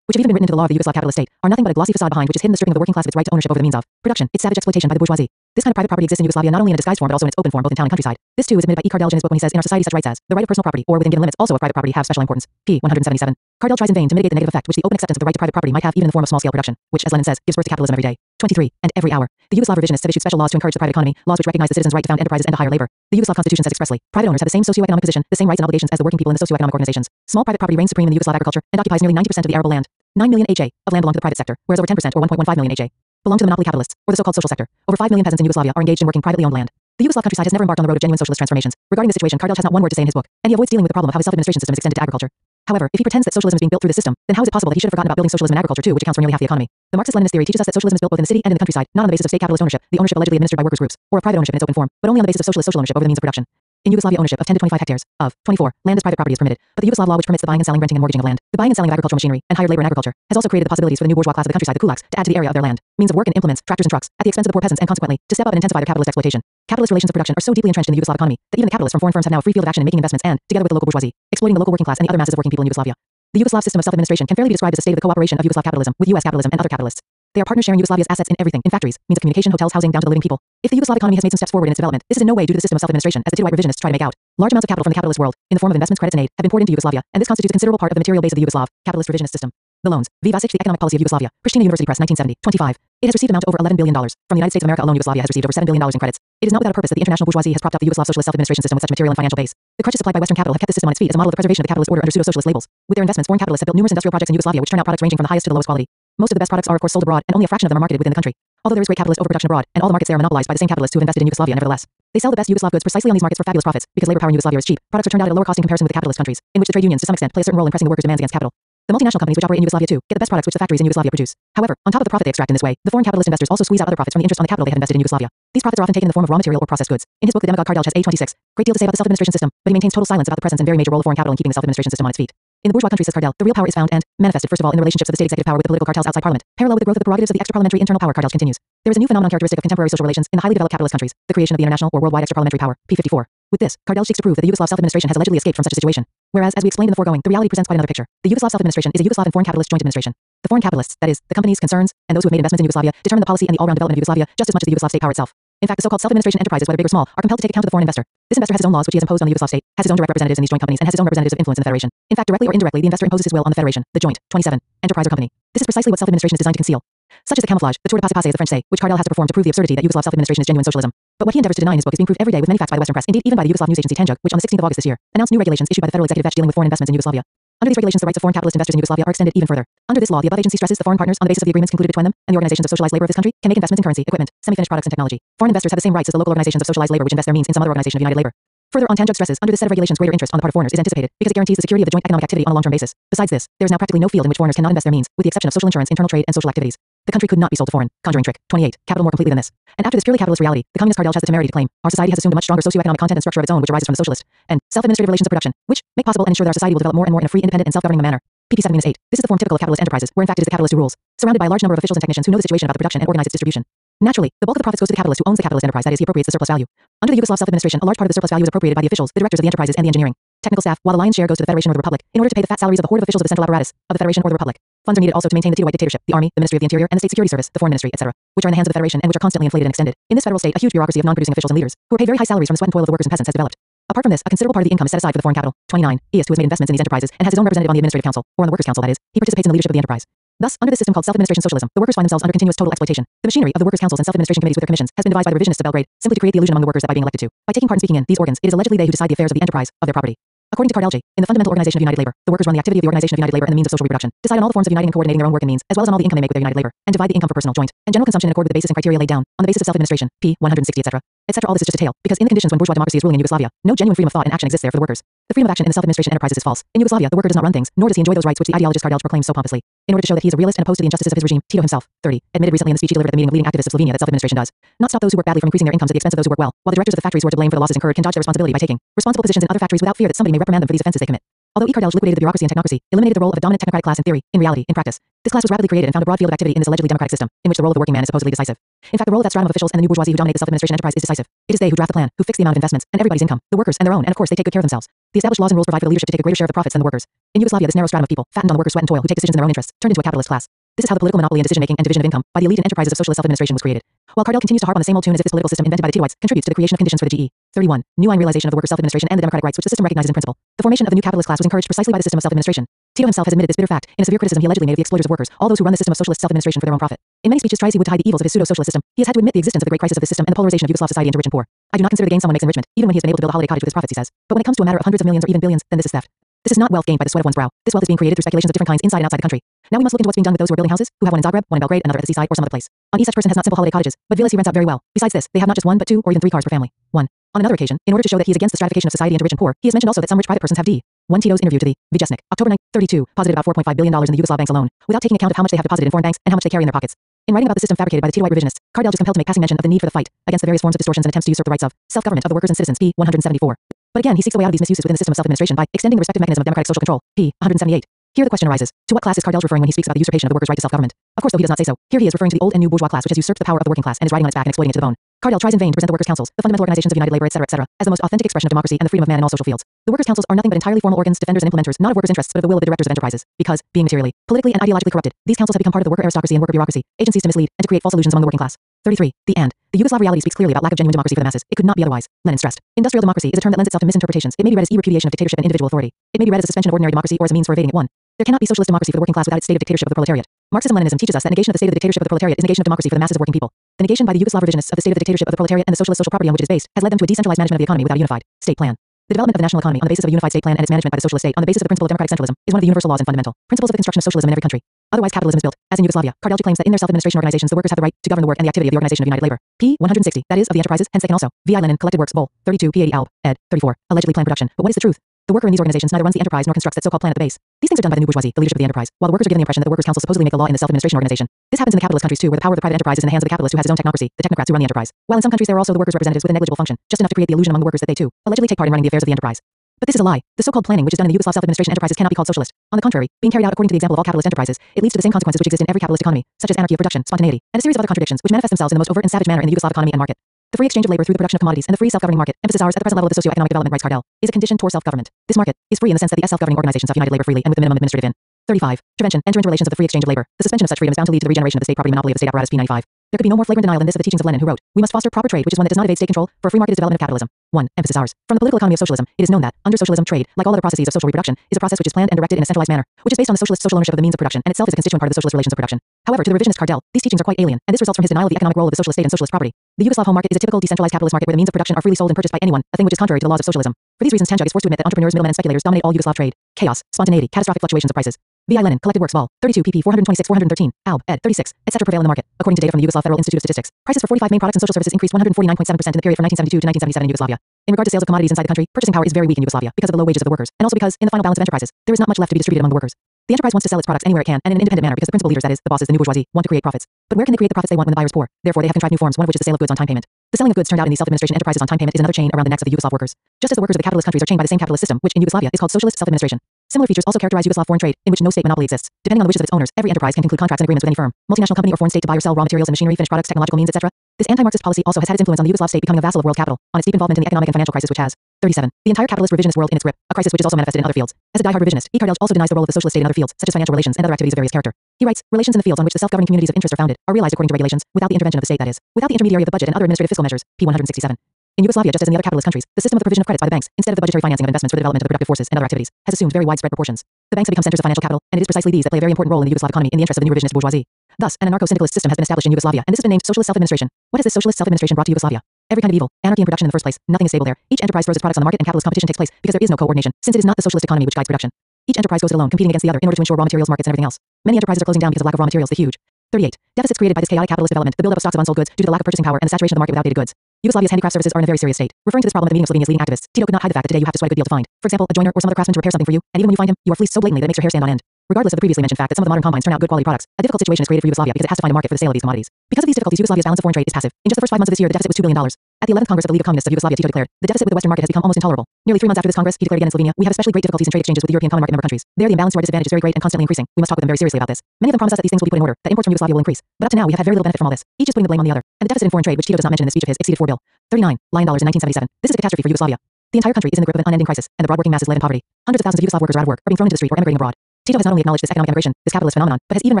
which have even been written into the law of the Yugoslav capitalist state, are nothing but a glossy facade behind which is hidden the stripping of the working class of its right to ownership over the means of production, its savage exploitation by the bourgeoisie. This kind of private property exists in Yugoslavia not only in a disguised form but also in its open form both in town and countryside. This too is admitted by E. Kardel in his book when he says, in our society such rights as the right of personal property or within given limits also of private property have special importance. P. 177. Kardel tries in vain to mitigate the negative effect which the open acceptance of the right to private property might have even in the form of small-scale production, which, as Lenin says, gives birth to capitalism every day. 23. And every hour. The Yugoslav revisionists have issued special laws to encourage the private economy, laws which recognize the citizens' right to found enterprises and to hire labor. The Yugoslav constitution says expressly, private owners have the same socio-economic position, the same rights and obligations as the working people in the socio-economic organizations. Small private property reigns supreme in the Yugoslav agriculture and occupies nearly 90% of the arable land. 9 million ha of land belong to the private sector, whereas over 10% or 1.15 million ha belong to the monopoly capitalists, or the so-called social sector. Over 5 million peasants in Yugoslavia are engaged in working privately owned land. The Yugoslav countryside has never embarked on the road of genuine socialist transformations. Regarding the situation, Kardel has not one word to say in his book, and he avoids dealing with the problem of how his self-administration system is extended to agriculture. However, if he pretends that socialism is being built through the system, then how is it possible that he should have forgotten about building socialism in agriculture too, which accounts for nearly half the economy? The Marxist-Leninist theory teaches us that socialism is built both in the city and in the countryside, not on the basis of state capitalist ownership, the ownership allegedly administered by workers' groups, or of private ownership in its open form, but only on the basis of socialist social ownership over the means of production. In Yugoslavia, ownership of 10 to 25 hectares of 24 land as private property is permitted, but the Yugoslav law which permits the buying and selling, renting and mortgaging of land, the buying and selling of agricultural machinery, and hired labor in agriculture, has also created the possibilities for the new bourgeois class of the countryside, the kulaks, to add to the area of their land, means of work and implements, tractors and trucks, at the expense of the poor peasants and consequently, to step up and intensify their capitalist exploitation. Capitalist relations of production are so deeply entrenched in the Yugoslav economy that even the capitalists from foreign firms have now a free field of action in making investments and, together with the local bourgeoisie, exploiting the local working class and the other masses of working people in Yugoslavia. The Yugoslav system of self-administration can fairly be described as a state of the cooperation of Yugoslav capitalism with US capitalism and other capitalists. They are partners sharing Yugoslavia's assets in everything, in factories, means of communication, hotels, housing, down to the living people. If the Yugoslav economy has made some steps forward in its development, this is in no way due to the system of self-administration, as the two white revisionists try to make out. Large amounts of capital from the capitalist world, in the form of investments, credits, and aid, have been poured into Yugoslavia, and this constitutes a considerable part of the material base of the Yugoslav capitalist revisionist system. The loans. V. Vasic, The Economic Policy of Yugoslavia. Pristina University Press, 1970. 25. It has received an amount of over $11 billion. From the United States of America alone, Yugoslavia has received over $7 billion in credits. It is not without a purpose that the international bourgeoisie has propped up the Yugoslav socialist self-administration system with such material and financial base. The crutches supplied by Western capital have kept the system on its feet as a model of the preservation of the capitalist order under pseudo-socialist labels. With their investments, foreign capitalists have built numerous industrial projects in Yugoslavia which turn out products ranging from the highest to the lowest quality. Most of the best products are of course sold abroad, and only a fraction of them are marketed within the country. Although there is great capitalist overproduction abroad, and all the markets there are monopolized by the same capitalists who have invested in Yugoslavia nevertheless. They sell the best Yugoslav goods precisely on these markets for fabulous profits, because labor power in Yugoslavia is cheap. Products are turned out at a lower cost in comparison with the capitalist countries, in which the trade unions to some extent play a certain role in pressing the workers' demands against capital. The multinational companies which operate in Yugoslavia too get the best products which the factories in Yugoslavia produce. However, on top of the profit they extract in this way, the foreign capitalist investors also squeeze out other profits from the interest on the capital they have invested in Yugoslavia. These profits are often taken in the form of raw material or processed goods. In his book, The Demagogue, Kardel has A26 great deal to say about the self-administration system, but he maintains total silence about the presence and very major role of foreign capital in keeping the self-administration system on its feet. In the bourgeois country, says Kardel, the real power is found and manifested first of all in the relationships of the state executive power with the political cartels outside parliament, parallel with the growth of the prerogatives of the extra-parliamentary internal power. Kardel continues. There is a new phenomenon characteristic of contemporary social relations in the highly developed capitalist countries, the creation of the international or worldwide extra-parliamentary power. P54. With this, Kardel seeks to prove that the Yugoslav self-administration has allegedly escaped from such a situation, whereas, as we explained in the foregoing, the reality presents quite another picture. The Yugoslav self-administration is a Yugoslav and foreign capitalist joint administration. The foreign capitalists, that is, the companies, concerns, and those who have made investments in Yugoslavia, determine the policy and the all-round development of Yugoslavia just as much as the Yugoslav state power itself. In fact, the so-called self-administration enterprises, whether big or small, are compelled to take account of the foreign investor. This investor has his own laws which he has imposed on the Yugoslav state, has his own direct representatives in these joint companies, and has his own representatives of influence in the federation. In fact, directly or indirectly, the investor imposes his will on the federation, the joint, 27, enterprise or company. This is precisely what self-administration is designed to conceal. Such is the camouflage, the tour de passe as the French say, which Cardell has to perform to prove the absurdity that Yugoslav self-administration is genuine socialism. But what he endeavors to deny in his book is being proved every day with many facts by the Western press, indeed even by the Yugoslav news agency Tanjug, which on the 16th of August this year announced new regulations issued by the federal executive dealing with foreign investments in Yugoslavia. Under these regulations, the rights of foreign capitalist investors in Yugoslavia are extended even further. Under this law, the above agency stresses the foreign partners, on the basis of the agreements concluded between them and the organizations of socialized labor of this country, can make investments in currency, equipment, semi-finished products, and technology. Foreign investors have the same rights as the local organizations of socialized labor which invest their means in some other organization of United Labor. Further on, Tanjug stresses, under this set of regulations, greater interest on the part of foreigners is anticipated because it guarantees the security of the joint economic activity on a long-term basis. Besides this, there is now practically no field in which foreigners cannot invest their means, with the exception of social insurance, internal trade, and social activities. The country could not be sold to foreign. Conjuring trick. 28. Capital more completely than this. And after this purely capitalist reality, the communist Cardell has the temerity to claim, our society has assumed a much stronger socio-economic content and structure of its own which arises from the socialist and self-administrative relations of production, which make possible and ensure that our society will develop more and more in a free, independent, and self-governing manner. pp. 7-8. This is the form typical of capitalist enterprises, where in fact it is the capitalist who rules, surrounded by a large number of officials and technicians who know the situation about the production and organize its distribution. Naturally, the bulk of the profits goes to the capitalist who owns the capitalist enterprise, that is, he appropriates the surplus value. Under the Yugoslav self-administration, a large part of the surplus value is appropriated by the officials, the directors of the enterprises, and the engineering, technical staff, while the lion's share goes to the Federation or the Republic, in order to pay the fat salaries of the horde of officials of the central apparatus of the Federation or the Republic. Funds are needed also to maintain the Tito-White dictatorship, the army, the Ministry of the Interior, and the State Security Service, the Foreign Ministry, etc., which are in the hands of the Federation and which are constantly inflated and extended. In this federal state, a huge bureaucracy of non-producing officials and leaders, who are paid very high salaries from the sweat and toil of the workers and peasants, has developed. Apart from this, a considerable part of the income is set aside for the foreign capital. 29. He is who has made investments in these enterprises and has his own representative on the administrative council, or on the workers' council, that is, he participates in the leadership of the enterprise. Thus, under the system called self-administration socialism, the workers find themselves under continuous total exploitation. The machinery of the workers' councils and self-administration committees with their commissions has been devised by the revisionists of Belgrade, simply to create the illusion among the workers that by being elected to, by taking part in speaking in these organs, it is allegedly they who decide the affairs of the enterprise, of their property. According to Cardell, in the fundamental organization of United Labor, the workers run the activity of the organization of United Labor and the means of social reproduction, decide on all the forms of uniting and coordinating their own work and means, as well as on all the income they make with their United Labor, and divide the income for personal, joint, and general consumption in accord with the basis and criteria laid down, on the basis of self-administration, p. 160, etc. etc. All this is just a tale, because in the conditions when bourgeois democracy is ruling in Yugoslavia, no genuine freedom of thought and action exists there for the workers. The freedom of action in the self-administration enterprises is false. In Yugoslavia, the worker does not run things, nor does he enjoy those rights which the ideologist Cardell proclaims so pompously. In order to show that he is a realist and opposed to the injustices of his regime, Tito himself, 30, admitted recently in the speech he delivered at the meeting of leading activists of Slovenia that self-administration does not stop those who work badly from increasing their incomes at the expense of those who work well, while the directors of the factories who are to blame for the losses incurred can dodge their responsibility by taking responsible positions in other factories without fear that somebody may reprimand them for these offenses they commit. Although Cardell liquidated the bureaucracy and technocracy, eliminated the role of a dominant technocratic class in theory, in reality, in practice, this class was rapidly created and found a broad field of activity in this allegedly democratic system, in which the role of the working man is supposedly decisive. In fact, the role of that stratum of officials and the new bourgeoisie who dominate the self-administration enterprise is decisive. It is they who draft the plan, who fix the amount of investments, and everybody's income, the workers and their own, and of course they take good care of themselves. The established laws and rules provide for the leadership to take a greater share of the profits than the workers. In Yugoslavia, this narrow stratum of people, fattened on the workers' sweat and toil, who take decisions in their own interests, turned into a capitalist class. This is how the political monopoly and decision-making and division of income by the elite and enterprises of socialist self-administration was created. While Cardell continues to harp on the same old tune as if this political system invented by the Titoites contributes to the creation of conditions for the GE. 31. New line realization of the workers' self-administration and the democratic rights which the system recognizes in principle. The formation of the new capitalist class was encouraged precisely by the system of self-administration. Tito himself has admitted this bitter fact in a severe criticism he allegedly made of the exploiters of workers, all those who run the system of socialist self-administration for their own profit. In many speeches tries he would hide the evils of his pseudo-socialist system, he has had to admit the existence of the great crisis of this system and the polarization of Yugoslav society into rich and poor. I do not consider the gain someone makes in enrichment, even when he has been able to build a holiday cottage with his profits, he says. But when it comes to a matter of hundreds of millions or even billions, then this is theft. This is not wealth gained by the sweat of one's brow. This wealth is being created through speculations of different kinds inside and outside the country. Now we must look into what's being done with those who are building houses, who have one in Zagreb, one in Belgrade, another at the seaside or some other place. On each such person has not simple holiday cottages, but villas he rents out very well. Besides this, they have not just one but two or even three cars per family. 1. On another occasion, in order to show that he is against the stratification of society into rich and poor, he has mentioned also that some rich private persons have D1 Tito's interview to the Vjesnik, October 9, 32, posited about $4.5 billion in the Yugoslav banks alone, without taking account of how much they have deposited in foreign banks and how much they carry in their pockets. In writing about the system fabricated by the Titoite revisionists, Cardell is compelled to make passing mention of the need for the fight against the various forms of distortions and attempts to usurp the rights of self-government of the workers and citizens, p. 174. But again, he seeks a way out of these misuses within the system of self-administration by extending the respective mechanism of democratic social control, p. 178. Here the question arises, to what class is Cardell referring when he speaks about the usurpation of the workers' right to self-government? Of course, though he does not say so, here he is referring to the old and new bourgeois class which has usurped the power of the working class and is riding on its back and exploiting it to the bone. Cardell tries in vain to present the workers' councils, the fundamental organizations of United Labor, etc., etc., as the most authentic expression of democracy and the freedom of man in all social fields. The workers' councils are nothing but entirely formal organs, defenders and implementers, not of workers' interests, but of the will of the directors of enterprises, because, being materially, politically, and ideologically corrupted, these councils have become part of the worker aristocracy and worker bureaucracy, agencies to mislead and to create false illusions among the working class. 33. The Yugoslav reality speaks clearly about lack of genuine democracy for the masses. It could not be otherwise. Lenin stressed. Industrial democracy is a term that lends itself to misinterpretations. It may be read as e-repudiation of dictatorship and individual authority. It may be read as a suspension of ordinary democracy or as a means for evading it. 1. There cannot be socialist democracy for the working class without its state of dictatorship of the proletariat. Marxism-Leninism teaches us that negation of the state of the dictatorship of the proletariat is negation of democracy for the masses of working people. The negation by the Yugoslav revisionists of the state of the dictatorship of the proletariat and the socialist social property on which it is based has led them to a decentralized management of the economy without a unified state plan. The development of the national economy on the basis of a unified state plan and its management by the socialist state on the basis of the principle of democratic centralism is one of the universal laws and fundamental principles of the construction of socialism in every country. Otherwise, capitalism is built, as in Yugoslavia. Cardell claims that in their self-administration organizations, the workers have the right to govern the work and the activity of the organization of United Labor. P. 160. That is, of the enterprises. Hence, they can also. V. I. Lenin, Collected Works, Vol. 32, p. 80, Alb. ed. 34. Allegedly planned production. But what is the truth? The worker in these organizations neither runs the enterprise nor constructs that so-called plan at the base. These things are done by the new bourgeoisie, the leadership of the enterprise, while the workers are given the impression that the workers' council supposedly make the law in the self-administration organization. This happens in the capitalist countries too, where the power of the private enterprise is in the hands of the capitalist who has his own technocracy, the technocrats who run the enterprise. While in some countries there are also the workers' representatives with a negligible function, just enough to create the illusion among the workers that they too allegedly take part in running the affairs of the enterprise. But this is a lie. The so-called planning which is done in the Yugoslav self-administration enterprises cannot be called socialist. On the contrary, being carried out according to the example of all capitalist enterprises, it leads to the same consequences which exist in every capitalist economy, such as anarchy of production, spontaneity, and a series of other contradictions which manifest themselves in the most overt and savage manner in the Yugoslav economy and market. The free exchange of labor through the production of commodities and the free self-governing market, emphasis ours at the present level of the socio-economic development, writes Cardell, is a condition toward self-government. This market is free in the sense that the self-governing organizations of United Labor freely and with the minimum administrative in. 35. Prevention. Enter into relations of the free exchange of labor. The suspension of such freedom is bound to lead to the regeneration of the state property monopoly of the state apparatus. P. 95. There could be no more flagrant denial than this of the teachings of Lenin, who wrote, "We must foster proper trade, which is one that does not evade state control, for a free market is development of capitalism." 1. Emphasis ours. From the political economy of socialism, it is known that, under socialism, trade, like all other processes of social reproduction, is a process which is planned and directed in a centralized manner, which is based on the socialist social ownership of the means of production, and itself is a constituent part of the socialist relations of production. However, to the revisionist Cardell, these teachings are quite alien, and this results from his denial of the economic role of the socialist state and socialist property. The Yugoslav home market is a typical decentralized capitalist market where the means of production are freely sold and purchased by anyone, a thing which is contrary to the laws of socialism. For these reasons, Tanjug is forced to admit that entrepreneurs, middlemen, and speculators dominate all Yugoslav trade. Chaos, spontaneity, catastrophic fluctuations of prices. V.I. Lenin, Collected Works, Vol. 32, pp. 426-413, Alb. ed. 36, etc. prevail in the market, according to data from the Yugoslav Federal Institute of Statistics. Prices for 45 main products and social services increased 149.7% in the period from 1972 to 1977 in Yugoslavia. In regard to sales of commodities inside the country, purchasing power is very weak in Yugoslavia because of the low wages of the workers, and also because, in the final balance of enterprises, there is not much left to be distributed among the workers. The enterprise wants to sell its products anywhere it can and in an independent manner because the principal leaders, that is, the bosses, the new bourgeoisie, want to create profits. But where can they create the profits they want when the buyer is poor? Therefore, they have contrived new forms, one of which is the sale of goods on time payment. The selling of goods turned out in these self-administration enterprises on time payment is another chain around the necks of the Yugoslav workers. Just as the workers of the capitalist countries are chained by the same capitalist system, which in Yugoslavia is called socialist self-administration. Similar features also characterize Yugoslav foreign trade, in which no state monopoly exists. Depending on the wishes of its owners, every enterprise can conclude contracts and agreements with any firm, multinational company or foreign state to buy or sell raw materials and machinery, finished products, technological means, etc. This anti-Marxist policy also has had its influence on the Yugoslav state becoming a vassal of world capital, on its deep involvement in the economic and financial crisis which has. 37. The entire capitalist revisionist world in its grip, a crisis which is also manifested in other fields. As a diehard revisionist, E. Kardelj also denies the role of the socialist state in other fields, such as financial relations and other activities of various character. He writes, relations in the fields on which the self-governing communities of interest are founded are realized according to regulations, without the intervention of the state, that is, without the intermediary of the budget and other administrative fiscal measures. P. 167. In Yugoslavia, just as in the other capitalist countries, the system of the provision of credits by the banks, instead of the budgetary financing of investments for the development of the productive forces and other activities, has assumed very widespread proportions. The banks have become centers of financial capital, and it is precisely these that play a very important role in the Yugoslav economy in the interest of the new revisionist bourgeoisie. Thus, an anarcho-syndicalist system has been established in Yugoslavia, and this has been named socialist self-administration. What has this socialist self-administration brought to Yugoslavia? Every kind of evil, anarchy in production in the first place. Nothing is stable there. Each enterprise throws its products on the market and capitalist competition takes place because there is no coordination, since it is not the socialist economy which guides production. Each enterprise goes it alone, competing against the other in order to ensure raw materials markets and everything else. Many enterprises are closing down because of lack of raw materials. The huge 38. Deficits created by this chaotic capitalist development, the buildup of stocks of unsold goods due to the lack of purchasing power and the saturation of the market with outdated goods. Yugoslavia's handicraft services are in a very serious state. Referring to this problem at the meeting of Slovenia's leading activists, Tito could not hide the fact that today you have to sweat a good deal to find, for example, a joiner or some other craftsman to repair something for you, and even when you find him, you are fleeced so blatantly that it makes your hair stand on end. Regardless of the previously mentioned fact that some of the modern combines turn out good quality products, a difficult situation is created for Yugoslavia because it has to find a market for the sale of these commodities. Because of these difficulties, Yugoslavia's balance of foreign trade is passive. In just the first 5 months of this year, the deficit was $2 billion. At the 11th Congress of the League of Communists of Yugoslavia, Tito declared, the deficit with the Western market has become almost intolerable. Nearly 3 months after this Congress, he declared again in Slovenia, we have especially great difficulties in trade exchanges with the European common market member countries. There, the imbalance to our disadvantage is very great and constantly increasing. We must talk with them very seriously about this. Many of them promise us that these things will be put in order, that imports from Yugoslavia will increase. But up to now, we have had very little benefit from all this. Each is putting the blame on the other. And the deficit in foreign trade, which Tito does not mention in this speech of his, exceeded $4 billion. 39. Lion dollars in 1977. This is a catastrophe for Yugoslavia. The entire country is in the grip of an unending crisis, and the broad working masses live in poverty. Hundreds of thousands of Yugoslav workers are out of work, are being thrown into the street or emigrating abroad. Tito has not only acknowledged this economic immigration, this capitalist phenomenon, but has even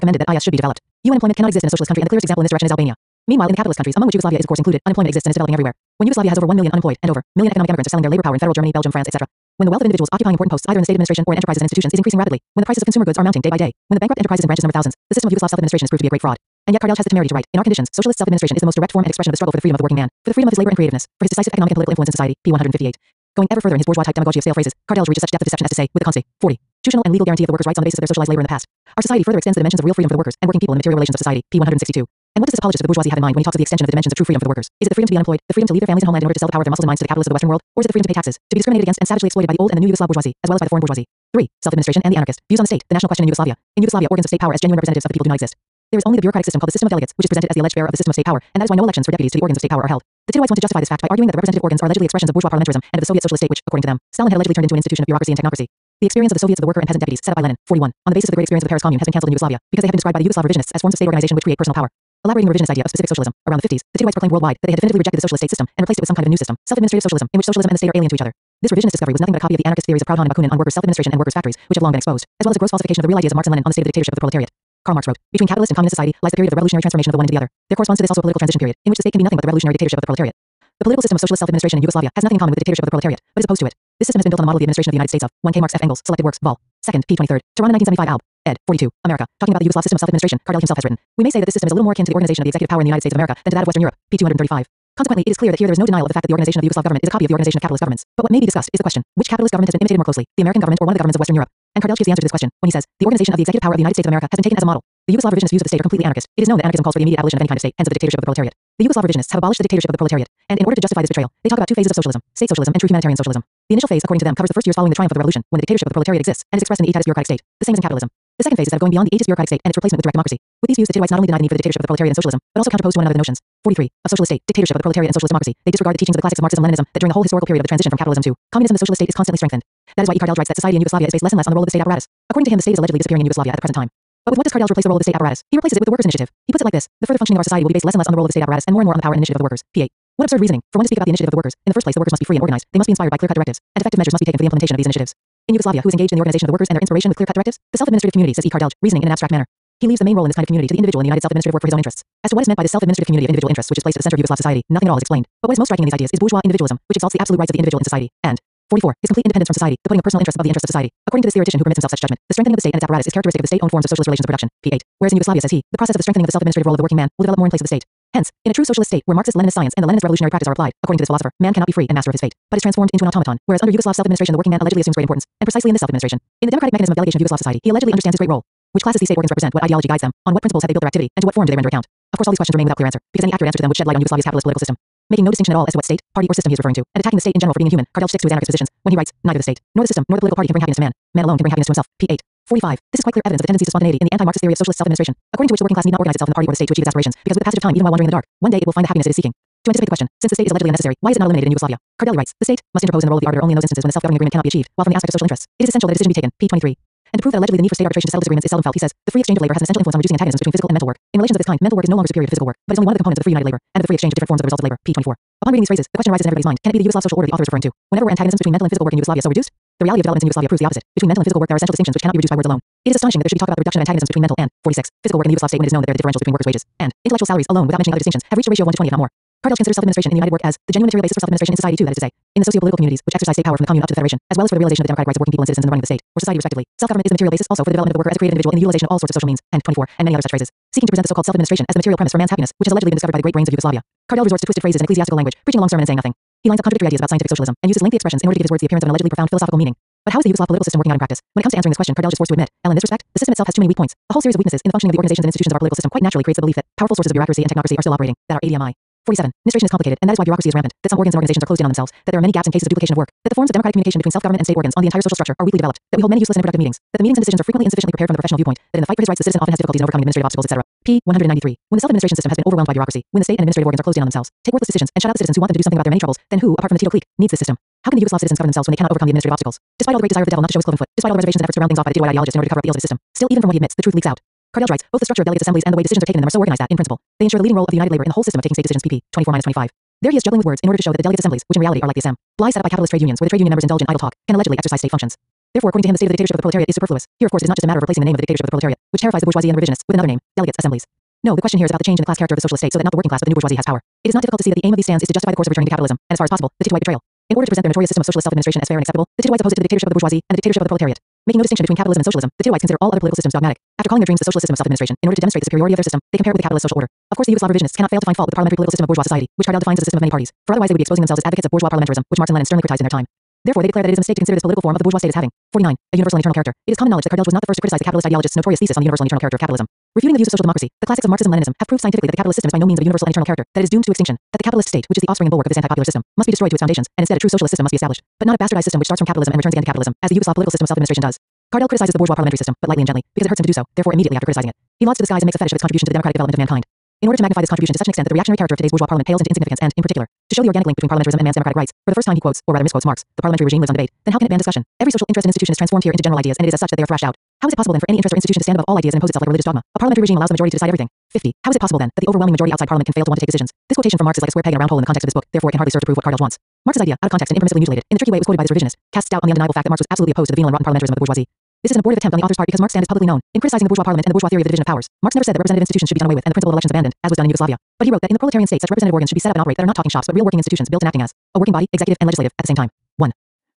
recommended that IS should be developed. UN employment cannot exist in a socialist country, and the clearest example in this direction is Albania. Meanwhile, in the capitalist countries, among which Yugoslavia is of course included, unemployment exists and is developing everywhere. When Yugoslavia has over 1 million unemployed and over a million economic immigrants are selling their labor power in federal Germany, Belgium, France, etc. When the wealth of individuals occupying important posts either in the state administration or in enterprises and institutions is increasing rapidly, when the prices of consumer goods are mounting day by day, when the bankrupt enterprises and branches number thousands, the system of Yugoslav self-administration is proved to be a great fraud. And yet Kardelj has the temerity to write, in our conditions, socialist self-administration is the most direct form and expression of the struggle for the freedom of the working man, for the freedom of his labor and creativeness, for his decisive economic and political influence in society. P. 158. Going ever further in his bourgeois-type demagogy of stale phrases, Kardelj reaches such depth of deception as to say, with the consi. 40. Constitutional and legal guarantee of the workers' rights on the basis of their socialized labor in the past. Our society further extends the dimensions of real freedom for the workers and working people in the material relations of society. P. 162. And what does this apologist of the bourgeoisie have in mind when he talks of the extension of the dimensions of true freedom for the workers? Is it the freedom to be unemployed, the freedom to leave their families and homeland in order to sell the power of their muscles and minds to the capitalists of the Western world, or is it the freedom to pay taxes, to be discriminated against and savagely exploited by the old and the new Yugoslav bourgeoisie, as well as by the foreign bourgeoisie? 3. Self-administration and the anarchist. Views on the state, the national question in Yugoslavia. In Yugoslavia, organs of state power as genuine representatives of the people do not exist. There is only the bureaucratic system called the system of delegates, which is presented as the alleged bearer of the system of state power, and that is why no elections for deputies to the organs of state power are held. The Titoites want to justify this fact by arguing that the representative organs are allegedly expressions of bourgeois parliamentarism and of the Soviet socialist state which, according to them, Stalin had allegedly turned into an institution of bureaucracy and technocracy. The experience of the Soviets of the worker and peasant deputies set up by Lenin, 41, on the basis of the great experience of the Paris Commune has been cancelled in Yugoslavia because they have been described by the Yugoslav revisionists as forms of state organization which create personal power. Elaborating the revisionist idea of specific socialism, around the 50s, the Titoites proclaimed worldwide that they had definitively rejected the socialist state system and replaced it with some kind of a new system, self-administrative socialism, in which socialism and the state are alien to each other. This revisionist discovery was nothing but a copy of the anarchist theories of Proudhon and Bakunin on workers' self-administration and workers' factories, which have long been exposed, as well as a gross falsification of the real ideas of Marx and Lenin on the state of the dictatorship of the proletariat. Karl Marx wrote, between capitalist and communist society lies the period of the revolutionary transformation of the one into the other. There corresponds to this also a political transition period, in which the state can be nothing but the revolutionary dictatorship of the proletariat. The political system of socialist self-administration in Yugoslavia has nothing in common with the dictatorship of the proletariat, but is opposed to it. This system has been built on the model of the administration of the United States of 1 K. Marx F. Engels, Selected Works, Vol. 2nd, p. 23rd, Tirana 1975 Alb. ed. 42, America. Talking about the Yugoslav system of self-administration, Kardelj himself has written, we may say that this system is a little more akin to the organization of the executive power in the United States of America than to that of Western Europe, p. 235. Consequently, it is clear that here there is no denial of the fact that the organization of the Yugoslav government is a copy of the organization of capitalist governments. But what may be discussed is the question, which capitalist government has been imitated more closely, the American government or one of the governments of Western Europe? And Kardelj gives the answer to this question when he says, the organization of the executive power of the United States of America has been taken as a model. The Yugoslav revisionist views of the state are completely anarchist. It is known that anarchism calls for the immediate abolition of any kind of state, hence of the dictatorship of the proletariat. The Yugoslav revisionists have abolished the dictatorship of the proletariat, and in order to justify this betrayal, they talk about 2 phases of socialism, state socialism and true humanitarian socialism. The initial phase, according to them, covers the first years following the triumph of the revolution, when the dictatorship of the proletariat exists, and is expressed in the etatist bureaucratic state, the same as in capitalism. The second phase is that of going beyond the etatist bureaucratic state and its replacement with direct democracy. With these views, the Titoites not only deny the need for the dictatorship of the proletariat and socialism, but also contrapose to one another the notions. 43. Of socialist state, dictatorship of the proletariat and socialist democracy. They disregard the teachings of the classics of Marxism-Leninism that during the whole historical period of the transition from capitalism to communism, the socialist state is constantly strengthened. That is why E. Kardelj writes that society in Yugoslavia is based less and less on the role of the state apparatus. According to him, the state is allegedly disappearing in Yugoslavia at the present time. But with what does Kardelj replace the role of the state apparatus? He replaces it with the workers' initiative. He puts it like this: the further functioning of our society will be based less and less on the role of the state apparatus and more on the power and initiative of the workers. P. 8. What absurd reasoning! For one to speak about the initiative of the workers, in the first place, the workers must be free and organized. They must be inspired by clear-cut directives, and effective measures must be taken for the implementation of these initiatives. In Yugoslavia, who is engaged in the organization of the workers and their inspiration with clear-cut directives? The self-administrative community, says E. Kardelj, reasoning in an abstract manner. He leaves the main role in this kind of community to the individual in the united self-administrative work for his own interests. As to what is meant by the self-administrative community of individual interests which is placed at the center of Yugoslav society, nothing at all is explained. But what is most striking in these ideas is bourgeois individualism, which exalts the absolute rights of the individual in society, and 44 is complete independence from society, the putting of personal interests above the interests of society. According to this theoretician who permits himself such judgment, the strengthening of the state and its apparatus is characteristic of the state-owned forms of socialist relations of production. P8. Whereas in Yugoslavia, says he, the process of the strengthening of the self-administrative role of the working man will develop more in place of the state. Hence, in a true socialist state where Marxist-Leninist science and the Leninist revolutionary practice are applied, according to this philosopher, man cannot be free and master of his fate, but is transformed into an automaton. Whereas under Yugoslav self-administration, the working man allegedly assumes great importance, and precisely in this self-administration, in the democratic mechanism of delegation of Yugoslav society, he allegedly understands his great role. Which classes these state organs represent, what ideology guides them, on what principles have they built their activity, and to what form do they render account? Of course, all these questions remain without clear answer, because any accurate answer to them would shed light on Yugoslavia's capitalist political system. Making no distinction at all as to what state, party, or system he is referring to, and attacking the state in general for being inhuman, Kardelj sticks to his anarchist positions when he writes, neither the state, nor the system, nor the political party can bring happiness to man. Man alone can bring happiness to himself. P8. 45. This is quite clear evidence of the tendencies to spontaneity in the anti-Marxist theory of socialist self-administration, according to which the working class need not organize itself in the party or the state to achieve its aspirations, because with the passage of time, even while wandering in the dark, one day it will find the happiness it is seeking. To anticipate the question, since the state is allegedly unnecessary, why is it not eliminated in Yugoslavia? Kardelj writes, the state must interpose in the role of the arbiter only in those instances when the self-governing agreement cannot be achieved, while from the aspect of social interests, it is essential that a decision be taken. P23. And to prove that allegedly the need for state arbitration to settle disagreements is seldom felt, he says, the free exchange of labor has an essential influence on reducing antagonisms between physical and mental work. In relations of this kind, mental work is no longer superior to physical work, but is only one of the components of the free united labor, and of the free exchange of different forms of the results of labor. P24. Upon reading these phrases, the question arises in everybody's mind, can it be the Yugoslav social order the author is referring to? Whenever were antagonisms between mental and physical work in Yugoslavia so reduced? The reality of developments in Yugoslavia proves the opposite. Between mental and physical work there are essential distinctions which cannot be reduced by words alone. It is astonishing that there should be talk about the reduction of antagonisms between mental and 46 physical work in the Yugoslav state when it is known that there are differentials between workers' wages and intellectual salaries alone, without mentioning other distinctions, have reached a ratio of 1 to 20 if not more. Kardelj considers self-administration in the united work as the genuine material basis for self-administration in society too, that is to say, in the socio-political communities which exercise state power from the commune up to the federation, as well as for the realization of the democratic rights of working people and citizens in the running of the state or society respectively. Self-government is the material basis also for the development of the worker as a creative individual in the utilization of all sorts of social means. And 24 and many other such phrases, seeking to present the so-called self-administration as the material premise for man's happiness, which has allegedly been discovered by the great brains of Yugoslavia. Kardelj resorts to twisted phrases and ecclesiastical language, preaching a long sermon and saying nothing. He lines up contradictory ideas about scientific socialism and uses lengthy expressions in order to give his words the appearance of an allegedly profound philosophical meaning. But how is the Yugoslav political system working out in practice? When it comes to answering this question, Kardelj is forced to admit, in this respect, the system itself has too many weak points. A whole series of weaknesses in the functioning of the organizations and institutions of our political system quite naturally creates the belief that powerful sources of bureaucracy and technocracy are still operating, that are ADMI. 47. Administration is complicated, and that is why bureaucracy is rampant, that some organs and organizations are closed in on themselves, that there are many gaps and cases of duplication of work, that the forms of democratic communication between self-government and state organs on the entire social structure are weakly developed, that we hold many useless and unproductive meetings, that the meetings and decisions are frequently insufficiently prepared from the professional viewpoint, that in the fight for his rights the citizen often has difficulties in overcoming administrative obstacles, etc. P. 193. When the self-administration system has been overwhelmed by bureaucracy, when the state and administrative organs are closed in on themselves, take worthless decisions and shut out the citizens who want them to do something about their many troubles, then who, apart from the Tito clique, needs this system? How can the Yugoslav citizens govern themselves when they cannot overcome the administrative obstacles? Despite all the great desire of the devil not to show his cloven foot, despite all the reservations and efforts to round things off by the Titoite ideologists in order to cover up the ills of the system, still even from what he admits, the truth leaks out. Kardelj writes, both the structure of delegates assemblies and the way decisions are taken in them are so organized that, in principle, they ensure the leading role of the united labor in the whole system of taking state decisions. pp. 24-25. There he is juggling with words in order to show that the delegate assemblies, which in reality are like the assemblies set up by capitalist trade unions where the trade union members indulge in idle talk, can allegedly exercise state functions. Therefore, according to him, the state of the dictatorship of the proletariat is superfluous. Here, of course, it is not just a matter of replacing the name of the dictatorship of the proletariat, which terrifies the bourgeoisie and the revisionists, with another name, delegates assemblies. No, the question here is about the change in the class character of the socialist state so that not the working class but the new bourgeoisie has power. It is not difficult to see that the aim of these stands is to justify the course of returning to capitalism, and as far as possible, the Titoite betrayal. In order to present their notorious system of socialist self-administration as fair and acceptable, the Titoites oppose it to the dictatorship of the bourgeoisie and the dictatorship of the proletariat. Making no distinction between capitalism and socialism, the Titoites consider all other political systems dogmatic. After calling their dreams the socialist system of self-administration, in order to demonstrate the superiority of their system, they compare it with the capitalist social order. Of course, the Yugoslav revisionists cannot fail to find fault with the parliamentary political system of bourgeois society, which Kardelj defines as a system of many parties, for otherwise they would be exposing themselves as advocates of bourgeois parliamentarism, which Marx and Lenin sternly criticized in their time. Therefore, they declare that it is a mistake to consider this political form of the bourgeois state as having 49 a universal and eternal character. It is common knowledge that Kardelj was not the first to criticize the capitalist ideologists' notorious thesis on the universal and eternal character of capitalism. Refuting the views of social democracy, the classics of Marxism and Leninism have proved scientifically that the capitalist system is by no means of universal and eternal character, that it is doomed to extinction, that the capitalist state, which is the offspring and bulwark of this anti-popular system, must be destroyed to its foundations, and instead a true socialist system must be established, but not a bastardized system which starts from capitalism and returns again to capitalism, as the Yugoslav political system of self-administration does. Kardelj criticizes the bourgeois parliamentary system, but lightly and gently, because it hurts him to do so. Therefore, immediately after criticizing it, he lauds to the skies and makes a fetish of its contribution to the democratic development of mankind. In order to magnify this contribution to such an extent that the reactionary character of today's bourgeois parliament pales into insignificance and, in particular, to show the organic link between parliamentarism and man's democratic rights, for the first time he quotes, or rather misquotes Marx, the parliamentary regime lives on debate, then how can it ban discussion? Every social interest and institution is transformed here into general ideas, and it is as such that they are thrashed out. How is it possible then for any interest or institution to stand above all ideas and impose itself like a religious dogma? A parliamentary regime allows the majority to decide everything. 50. How is it possible then that the overwhelming majority outside parliament can fail to want to take decisions? This quotation from Marx is like a square peg in a round hole in the context of this book, therefore it can hardly serve to prove what Kardelj wants. Marx's idea, out of context and impermissibly mutilated, in the tricky way it was quoted by this revisionist, casts doubt on the undeniable fact that Marx was absolutely opposed to the venal and rotten parliamentarism of the bourgeoisie. This is an abortive attempt on the author's part because Marx's stand is publicly known. In criticizing the bourgeois parliament and the bourgeois theory of the division of powers, Marx never said that representative institutions should be done away with and the principle of elections abandoned, as was done in Yugoslavia. But he wrote that in the proletarian state such representative organs should be set up and operate that are not talking shops but real working institutions built and acting as a working body, executive and legislative, at the same time. 1.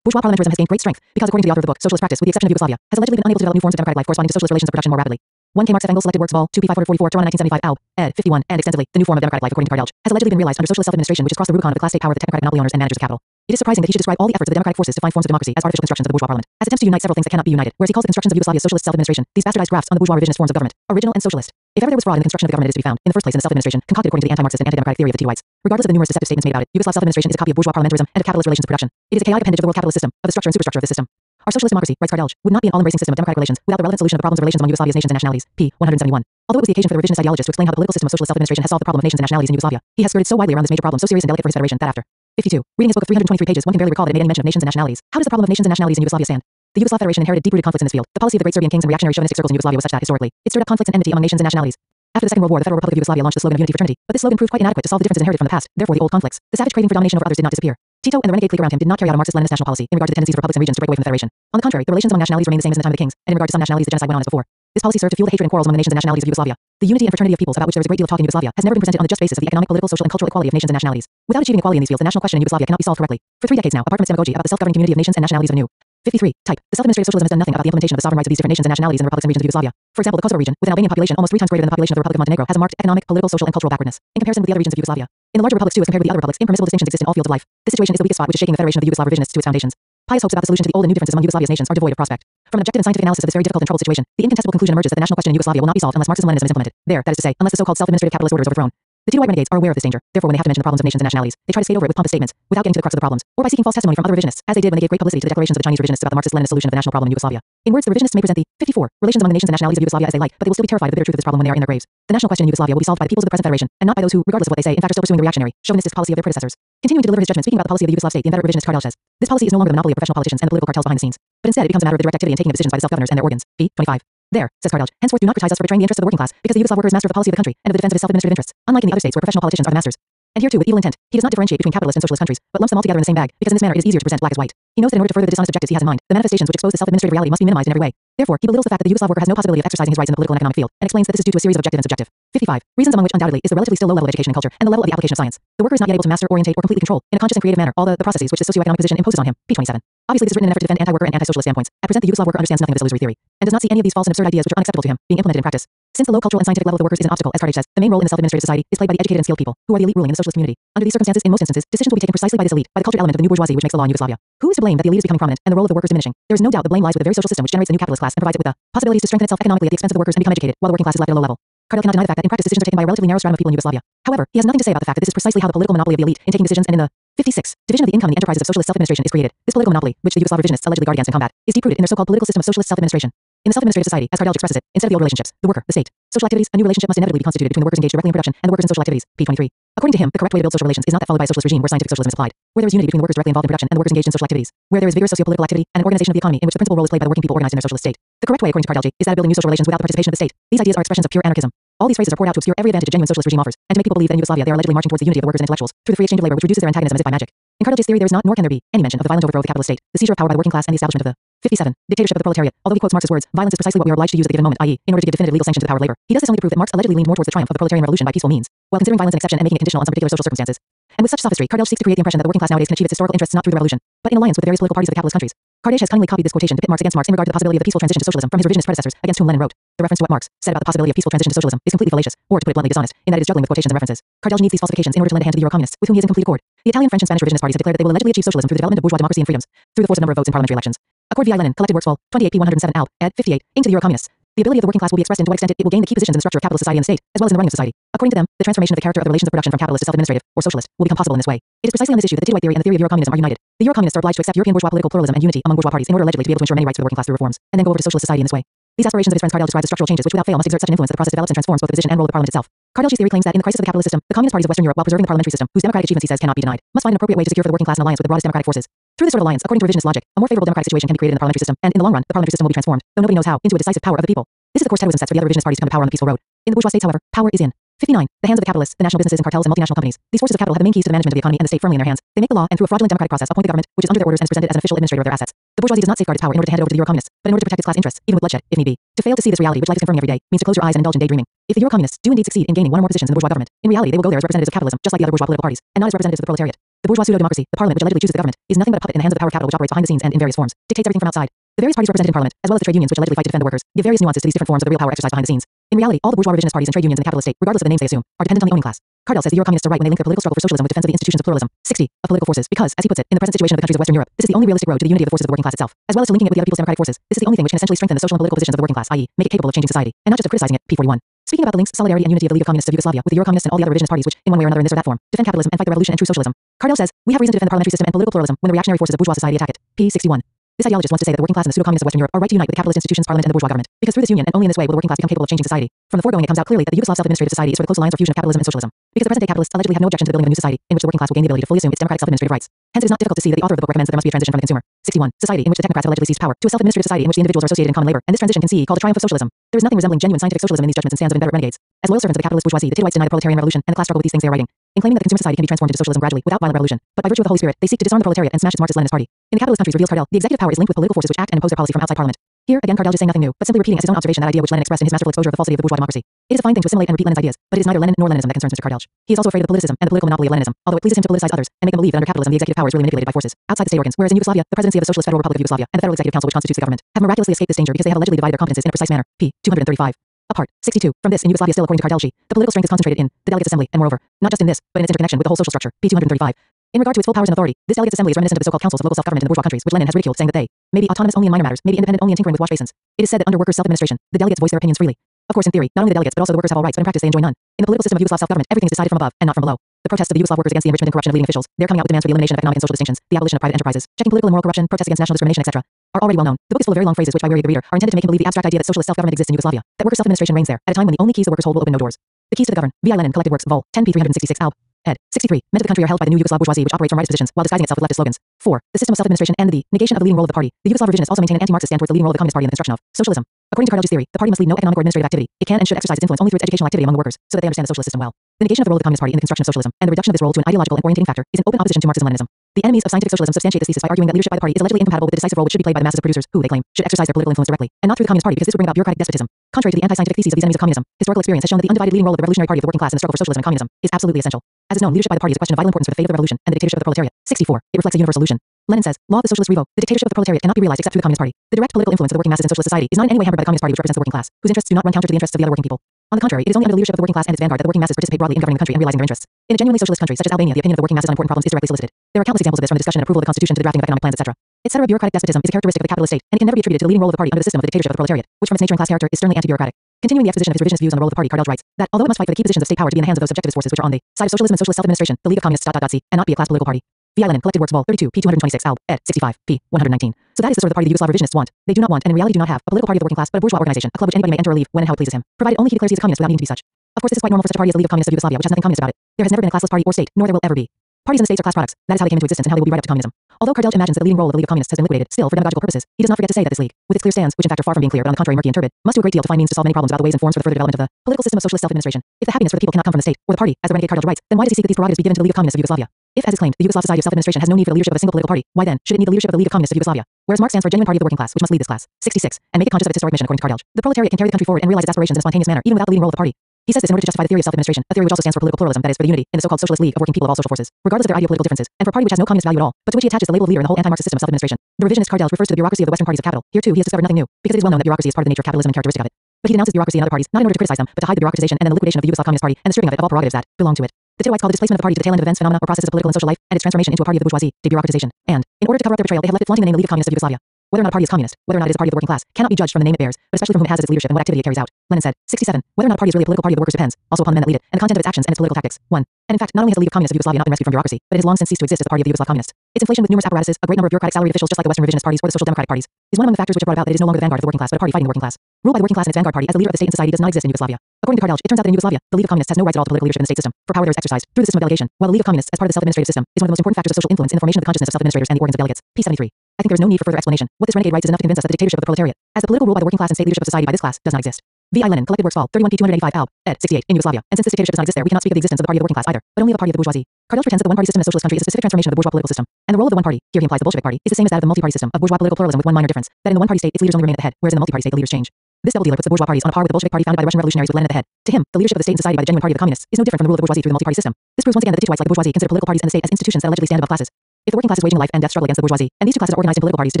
Bourgeois parliamentarism has gained great strength because, according to the author of the book, socialist practice, with the exception of Yugoslavia, has allegedly been unable to develop new forms of democratic life corresponding to socialist relations of production more rapidly. 1. K. Marx F. Engels Selected Works Vol. 2 p. 544, Toronto 1975, Alb. ed. 51, and extensively, the new form of democratic life, according to Kardelj, has allegedly been realized under socialist self-administration which has crossed the Rubicon of the class state power of the technocratic monopoly owners and managers of capital. It is surprising that he should describe all the efforts of the democratic forces to find forms of democracy as artificial constructions of the bourgeois parliament, as attempts to unite several things that cannot be united, whereas he calls the constructions of Yugoslavia's socialist self-administration, these bastardized grafts on the bourgeois revisionist forms of government, original and socialist. If ever there was fraud in the construction of the government, it is to be found, in the first place, in the self-administration, concocted according to the anti-Marxist and anti-democratic theory of the Titoites. Regardless of the numerous deceptive statements made about it, Yugoslav self-administration is a copy of bourgeois parliamentarism and of capitalist relations of production. It is a chaotic appendage of the world capitalist system, of the structure and superstructure of this system. Our socialist democracy, writes Kardelj, would not be an all-embracing system of democratic relations without the relevant solution of the problems of relations among Yugoslavia's nations and nationalities. p. 171. Although it was the occasion for the revisionist ideologist to explain how the political system of socialist self-administration has solved the problem of nations and nationalities in Yugoslavia, he has skirted so widely around this major problem so serious and delicate for his federation that after 52. Reading his book of 323 pages, one can barely recall that it made any mention of nations and nationalities. How does the problem of nations and nationalities in Yugoslavia stand? The Yugoslav Federation inherited deep-rooted conflicts in this field. The policy of the great Serbian kings and reactionary chauvinistic circles in Yugoslavia was such that, historically, it stirred up conflicts and enmity among nations and nationalities. After the Second World War, the Federal Republic of Yugoslavia launched the slogan of unity fraternity, but this slogan proved quite inadequate to solve the differences inherited from the past, therefore the old conflicts. The savage craving for domination over others did not disappear. Tito and the renegade clique around him did not carry out a Marxist-Leninist national policy in regard to the tendencies of republics and regions to break away from the Federation. On the contrary, the relations among nationalities remained the same as in the time of the kings, and in regard to some nationalities the genocide went on as before. This policy served to fuel the hatred and quarrels among the nations and nationalities of Yugoslavia. The unity and fraternity of peoples, about which there is a great deal of talk in Yugoslavia, has never been presented on the just basis of the economic, political, social, and cultural equality of nations and nationalities. Without achieving equality in these fields, the national question in Yugoslavia cannot be solved correctly. For 3 decades now, apart from its demagogy about the self-governing community of nations and nationalities of the new 53 type, the self-administrative socialism has done nothing about the implementation of the sovereign rights of these different nations and nationalities in the republics and regions of Yugoslavia. For example, the Kosovo region, with an Albanian population almost 3 times greater than the population of the Republic of Montenegro, has a marked economic, political, social, and cultural backwardness in comparison with the other regions of Yugoslavia. In the larger republics too, as compared with the other republics, impermissible distinctions exist in all fields of life. This situation is the weakest spot which is shaking the Federation of the Yugoslav revisionists to its foundations. Pious hopes about the solution to the old and new differences among Yugoslavia's nations are devoid of prospect. From an objective and scientific analysis of this very difficult and troubled situation, the incontestable conclusion emerges that the national question in Yugoslavia will not be solved unless Marxism-Leninism is implemented. That is to say, unless the so-called self-administrative capitalist order is overthrown. The two white renegades are aware of this danger. Therefore, when they have to mention the problems of nations and nationalities, they try to skate over it with pompous statements, without getting to the crux of the problems, or by seeking false testimony from other revisionists, as they did when they gave great publicity to the declarations of the Chinese revisionists about the Marxist-Leninist solution of the national problem in Yugoslavia. In words, the revisionists may present the 54 relations among the nations and nationalities of Yugoslavia as they like, but they will still be terrified of the bitter truth of this problem when they are in their graves. The national question in Yugoslavia will be solved by the peoples of the present federation, and not by those who, regardless of what they say, in fact are still pursuing the reactionary, chauvinist policy of their predecessors. Continuing to deliver his judgment speaking about the policy of the Yugoslav state, the inveterate revisionist Kardelj says, this policy is no longer the monopoly of professional politicians and the political cartels behind the scenes, but instead it becomes a matter of the direct activity and taking of decisions by the self-governors and their organs. P. 25. There, says Kardelj, henceforth do not criticize us for betraying the interests of the working class, because the Yugoslav worker is master of the policy of the country and of the defense of his self-administrative interests, unlike in the other states where professional politicians are the masters. And here too, with evil intent, he does not differentiate between capitalist and socialist countries, but lumps them all together in the same bag, because in this manner it is easier to present black as white. He knows that in order to further the dishonest objectives he has in mind, the manifestations which expose the self-administrative reality must be minimized in every way. Therefore, he belittles the fact that the Yugoslav worker has no possibility of exercising his rights in the political and economic field, and explains that this is due to a series of objective and subjective 55 reasons, among which undoubtedly is the relatively still low level of education and culture, and the level of the application of science. The worker is not yet able to master, orientate, or completely control, in a conscious and creative manner, all the processes which the socio-economic position imposes on him. P. 27. Obviously, this is written in an effort to defend anti-worker and anti-socialist standpoints. At present, the Yugoslav worker understands nothing of this illusory theory, and does not see any of these false and absurd ideas which are unacceptable to him being implemented in practice. Since the low cultural and scientific level of the workers is an obstacle, as Kardelj says, the main role in the self-administrative society is played by the educated and skilled people, who are the elite ruling in the socialist community. Under these circumstances, in most instances, decisions will be taken precisely by this elite, by the cultured element of the new bourgeoisie which makes the law in Yugoslavia. Who is to blame that the elite is becoming prominent and the role of the workers diminishing? There is no doubt the blame lies with the very social system which generates the new capitalist class and provides it with the possibilities to strengthen itself economically at the expense of the workers and become educated, while the working class is left at a low level. Kardelj cannot deny the fact that in practice decisions are taken by a relatively narrow stratum of people in Yugoslavia. However, he has nothing to say about the fact that this is precisely how the political monopoly of the elite in taking decisions and in the 56 division of the income and the enterprises of socialist self-administration is created. This political monopoly, which the Yugoslav revisionists allegedly guard against and combat, is deep-rooted in their so-called political system of socialist self-administration. In the self-administrative society, as Kardelj expresses it, instead of the old relationships, the worker, the state, social activities, a new relationship must inevitably be constituted between the workers engaged directly in production and the workers in social activities. P. 23. According to him, the correct way to build social relations is not that followed by a socialist regime where scientific socialism is applied, where there is unity between the workers directly involved in production and the workers engaged in social activities, where there is vigorous socio-political activity and an organization of the economy in which the principal role is played by the working people organized in their socialist state. The correct way, according to Kardelj, is that of building new social relations without the participation of the state. These ideas are expressions of pure anarchism. All these phrases are poured out to obscure every advantage a genuine socialist regime offers, and to make people believe that in Yugoslavia they are allegedly marching towards the unity of the workers and intellectuals through the free exchange of labor which reduces their antagonism as if by magic. In Kardelj's theory, there is not, nor can there be, any mention of the violent overthrow of the capitalist state, the seizure of power by the working class, and the establishment of the 57 dictatorship of the proletariat. Although he quotes Marx's words, violence is precisely what we are obliged to use at the given moment, i.e., in order to give definitive legal sanction to the power of labor. He does this only to prove that Marx allegedly leaned more towards the triumph of the proletarian revolution by peaceful means, while considering violence an exception and making it conditional on some particular social circumstances. And with such sophistry, Kardelj seeks to create the impression that the working class nowadays can achieve its historical interests not through the revolution, but in alliance with the various political parties of the capitalist countries. Kardelj has cunningly copied this quotation to pit Marx against Marx in regard to the possibility of the peaceful transition to socialism from his revisionist predecessors, against whom Lenin wrote. The reference to what Marx said about the possibility of peaceful transition to socialism is completely fallacious, or to put it bluntly, dishonest, in that it is juggling with quotations and references. Kardelj needs these falsifications in order to lend a hand to the Euro-communists, with whom he is in complete accord. The Italian, French, and Spanish revisionist parties have declared that they will allegedly achieve socialism through the development of bourgeois democracy and freedoms, through the force of number of votes in parliamentary elections. Accord vi Lenin, collected works vol. 28 p. 107 alb. ed. 58, into the Euro-communists. The ability of the working class will be expressed in to what extent it will gain the key positions in the structure of capitalist society and the state, as well as in the running of society. According to them, the transformation of the character of the relations of production from capitalist to self-administrative, or socialist, will become possible in this way. It is precisely on this issue that the Titwhite theory and the theory of Euro-communism are united. The Euro-communists are obliged to accept European bourgeois political pluralism and unity among bourgeois parties in order allegedly to be able to ensure many rights for the working class through reforms, and then go over to socialist society in this way. These aspirations of his friend Kardelj describe the structural changes which without fail must exert such an influence that the process develops and transforms both the position and role of the parliament itself. Kardelj's theory claims that in the crisis of the capitalist system, the communist parties of Western Europe, while preserving the parliamentary system, whose democratic achievements he says cannot be denied, must find an appropriate way to secure for the working class an alliance with the broadest democratic forces. Through this sort of alliance, according to revisionist logic, a more favorable democratic situation can be created in the parliamentary system, and in the long run, the parliamentary system will be transformed, though nobody knows how, into a decisive power of the people. This is the course Tetoism sets for the other revisionist parties to come to power on the peaceful road. In the bourgeois states, however, power is in 59. The hands of the capitalists, the national businesses and cartels and multinational companies. These forces of capital have the main keys to the management of the economy and the state firmly in their hands. They make the law and through a fraudulent democratic process appoint the government, which is under their orders and is presented as an official administrator of their assets. The bourgeoisie does not safeguard its power in order to hand it over to the Euro-communists, but in order to protect its class interests, even with bloodshed, if need be. To fail to see this reality which life is confirming every day means to close your eyes and indulge in daydreaming. If the Euro-communists do indeed succeed in gaining one or more positions in the bourgeois government, in reality they will go there as representatives of capitalism, just like the other bourgeois political parties, and not as representatives of the proletariat. The bourgeois pseudo-democracy, the parliament which allegedly chooses the government, is nothing but a puppet in the hands of the power of capital which operates behind the scenes and in various forms, dictates everything from outside. The various parties represented in parliament, as well as the trade unions which allegedly fight to defend the workers, give various nuances to these different forms of the real power exercised behind the scenes. In reality, all the bourgeois revisionist parties and trade unions in the capitalist state, regardless of the names they assume, are dependent on the owning class. Kardelj says the Euro-communists are right when they link their political struggle for socialism with defense of the institutions of pluralism, 60, of political forces, because, as he puts it, in the present situation of the countries of Western Europe, this is the only realistic road to the unity of the forces of the working class itself, as well as to linking it with the other people's democratic forces. This is the only thing which can essentially strengthen the social and political positions of the working class, i.e., make it capable of changing society, and not just of criticizing it. P41. Speaking about the links, solidarity, and unity of the League of Communists of Yugoslavia with the Euro-communists and all the other revisionist parties which, in one way or another in this or that form, defend capitalism and fight the revolution and true socialism, Kardelj says, we have reason to defend the parliamentary system and political pluralism when the reactionary forces of bourgeois society attack it. P61. This ideologist wants to say that the working class and the pseudo-communists of Western Europe are right to unite with the capitalist institutions, parliament, and the bourgeois government, because through this union and only in this way will the working class become capable of changing society. From the foregoing it comes out clearly that the Yugoslav self-administrative society is for the close alliance or fusion of capitalism and socialism, because the present-day capitalists allegedly have no objection to the building of a new society in which the working class will gain the ability to fully assume its democratic self-administrative rights. Hence it is not difficult to see that the author of the book recommends that there must be a transition from the consumer 61 society in which the technocrats have allegedly seized power to a self-administrative society in which the individuals are associated in common labor, and this transition can see called a triumph of socialism. There is nothing resembling genuine scientific socialism in these judgments and stands of inveterate renegades. As loyal servants of the capitalist bourgeoisie, the Titwhites deny the proletarian revolution and the class struggle with these things they are writing. In claiming that the consumer society can be transformed into socialism gradually without violent revolution, but by virtue of the Holy Spirit, they seek to disarm the proletariat and smash its Marxist-Leninist party. In the capitalist countries, reveals Kardelj, the executive power is linked with political forces which act and impose their policy from outside parliament. Here, again, Kardelj is saying nothing new, but simply repeating as his own observation that idea which Lenin expressed in his masterful exposure of the falsity of the bourgeois democracy. It is a fine thing to assimilate and repeat Lenin's ideas, but it is neither Lenin nor Leninism that concerns Mr. Kardelj. He is also afraid of the politicism and the political monopoly of Leninism, although it pleases him to politicize others and make them believe that under capitalism the executive power is really manipulated by forces outside the state organs, whereas in Yugoslavia, the presidency of the Socialist Federal Republic of Yugoslavia and the Federal Executive Council which constitutes the government have miraculously escaped this danger because they have allegedly divided their competences in a precise manner. p. 235. Apart. 62. From this, in Yugoslavia still according to Kardelj, the political strength is concentrated in the delegates assembly, and moreover, not just in this, but in its interconnection with the whole social structure. p. 235. In regard to its full powers and authority, this delegates assembly is reminiscent of the so-called councils of local self-government in the bourgeois countries, which Lenin has ridiculed, saying that they may be autonomous only in minor matters, may be independent only in tinkering with wash basins. It is said that under workers' self-administration, the delegates voice their opinions freely. Of course, in theory, not only the delegates, but also the workers have all rights, but in practice they enjoy none. In the political system of Yugoslav self-government, everything is decided from above and not from below. The protests of the Yugoslav workers against the enrichment and corruption of leading officials, they're coming out with demands for the elimination of economic and social distinctions, the abolition of private enterprises, checking political and moral corruption, protests against national discrimination, etc., are already well known. The book is full of very long phrases which, by wearying the reader, are intended to make him believe the abstract idea that socialist self-government exists in Yugoslavia, that workers' self-administration reigns there, at a time when the only keys the workers hold will open no doors. The keys to the govern. V. I. Lenin, Collected Works, Vol. 10 p. 366, Alb. Ed. 63. Men of the country are held by the new Yugoslav bourgeoisie which operates from rightist positions while disguising itself with leftist slogans. 4. The system of self-administration and the negation of the leading role of the party. The Yugoslav revisionists also maintain an anti-Marxist stand towards the leading role of the Communist Party in the construction of socialism. According to Kardelj's theory, the party must lead no economic or administrative activity. It can and should exercise its influence only through its educational activity among the workers, so that they understand the socialist system well. The negation of the role of the Communist Party in the construction of socialism and the reduction of this role to an ideological and orientating factor is in open opposition to Marxism-Leninism. The enemies of scientific socialism substantiate this thesis by arguing that leadership by the party is allegedly incompatible with the decisive role which should be played by the masses of producers who, they claim, should exercise their political influence directly, and not through the Communist Party because this would bring about bureaucratic despotism. Contrary to the anti-scientific theses of these enemies of communism, historical experience has shown that the undivided leading role of the revolutionary party of the working class in the struggle for socialism and communism is absolutely essential. As is known, leadership by the party is a question of vital importance for the fate of the revolution and the dictatorship of the proletariat. 64. It reflects a universal solution. Lenin says, law of the socialist revo, the dictatorship of the proletariat cannot be realized except through the Communist Party. The direct political influence of the working masses in socialist society is not in any way hampered by the Communist Party which represents the working class, whose interests do not run counter to the interests of the other working people. On the contrary, it is only under the leadership of the working class and its vanguard that the working masses participate broadly in governing the country and realizing their interests. In a genuinely socialist country such as Albania, the opinion of the working masses on important problems is directly solicited. There are countless examples of this from the discussion and approval of the constitution to the drafting of economic plans, etc. Etc. Bureaucratic despotism is a characteristic of the capitalist state, and it can never be attributed to the leading role of the party under the system of the dictatorship of the proletariat, which from its nature and class character is sternly anti-bureaucratic. Continuing the exposition of his revisionist views on the role of the party, Kardeljh writes that although it must fight for the key positions of state power to be in the hands of those subjectivist forces which are on the side of socialism and socialist self-administration, the League of Communists .c, and not be a class political party. V. I. Lenin, Collected Works, Vol. 32, p. 226, Alb. Ed. 65, p. 119. So that is the sort of the party the Yugoslav revisionists want. They do not want, and in reality do not have, a political party of the working class, but a bourgeois organization, a club which anybody may enter or leave when and how it pleases him, provided only he declares he is a communist without needing to be such. Of course, this is quite normal for such a party as the League of Communists of Yugoslavia, which has nothing communist about it. There has never been a classless party or state, nor there will ever be. Parties and the states are class products. That is how they came into existence and how they will be right up to communism. Although Kardeljh imagines that the leading role of the League of Communists has been liquidated, still, for demagogical purposes, he does not forget to say that this league, with its clear stands, which in fact are far from being clear but on the contrary murky and turbid, must do a great deal to find means to solve many problems about the ways and forms for the further development of the political system of socialist self-administration. If the happiness for the people cannot come from the state, or the party, as the renegade Kardeljh writes, then why does he seek that these prerogatives be given to the League of Communists of Yugoslavia? If, as is claimed, the Yugoslav society of self-administration has no need for the leadership of a single political party, why then should it need the leadership of the League of Communists of Yugoslavia? Whereas Marx stands for a genuine party of the working class, which must lead this class. 66. And make it conscious of its historic mission according to Kardeljh. The proletariat can carry the country forward and realize its aspirations in a spontaneous manner, even without the leading role of the party. He says this in order to justify the theory of self-administration, a theory which also stands for political pluralism, that is, for the unity, in the so-called socialist league of working people of all social forces, regardless of their ideopolitical differences, and for a party which has no communist value at all, but to which he attaches the label of leader in the whole anti-Marxist system of self-administration. The revisionist Kardeljh refers to the bureaucracy of the Western parties of capital. Here too, he has discovered nothing new, because it is well known that bureaucracy is part of the nature of capitalism and characteristic of it. But he denounces bureaucracy in other parties, not in order to criticize them, but to hide the bureaucratization and then the liquidation of the Yugoslav Communist Party and the stripping of it of all prerogatives that belong to it. The Titoites call the displacement of the party to the tail end of events, phenomena, or processes of political and social life, and its transformation into a party of the bourgeoisie, debureaucratization. And, in order to cover up their betrayal, they have left it flaunting the name of the League of Communists of Yugoslavia. Whether or not a party is communist, whether or not it is a party of the working class, cannot be judged from the name it bears, but especially from whom it has as its leadership and what activity it carries out. Lenin said, 67. Whether or not a party is really a political party of the workers depends, also upon the men that lead it, and the content of its actions and its political tactics. 1. And in fact, not only has the League of Communists of Yugoslavia not been rescued from bureaucracy, but it has long since ceased to exist as the party of the Yugoslav communists. Its inflation with numerous apparatuses, a great number of bureaucratic salaried officials just like the Western revisionist parties or the social democratic parties, is one among the factors which have brought about that it is no longer the vanguard of the working class, but a party fighting the working class. Ruled by the working class and its vanguard party as the leader of the state and society does not exist in Yugoslavia. According to Kardeljh, it turns out that in Yugoslavia, the League of Communists has no rights at all to political leadership in the state system, for power there is exercised through the system of delegation, while the League of Communists, as part of the self-administrative system, is one of the most important factors of social influence in the formation of the consciousness of self-administrators and the organs of delegates. P73. I think there is no need for further explanation. What this renegade writes is enough to convince us that the dictatorship of the proletariat, as the political rule by the working class and state leadership of society by this class, does not exist. V. I. Lenin, Collected Works, Vol. 31 p. 285, Alb. Ed. 68, in Yugoslavia. And since this dictatorship does not exist there, we cannot speak of the existence of the party of the working class either, but only of the party of the bourgeoisie. Kardeljh pretends that the one-party system in a socialist country is a specific transformation of the bourgeois political system, and the role of the one party, here he implies the Bolshevik party, is the same as that of the multi-party system of bourgeois political pluralism with one minor difference, that in the one-party state its leaders only remain at the head, whereas in the multi-party state the leaders change. This double dealer puts the bourgeois parties on a par with the Bolshevik party founded by the Russian revolutionaries with Lenin at the head. To him, the leadership of the state and society by the genuine party of the communists is no different from the rule of the bourgeoisie through the multi-party system. This proves once again that the Titoites like the bourgeoisie consider political parties and the state as institutions that allegedly stand above classes. If the working class is waging a life and death struggle against the bourgeoisie, and these two classes are organized in political parties to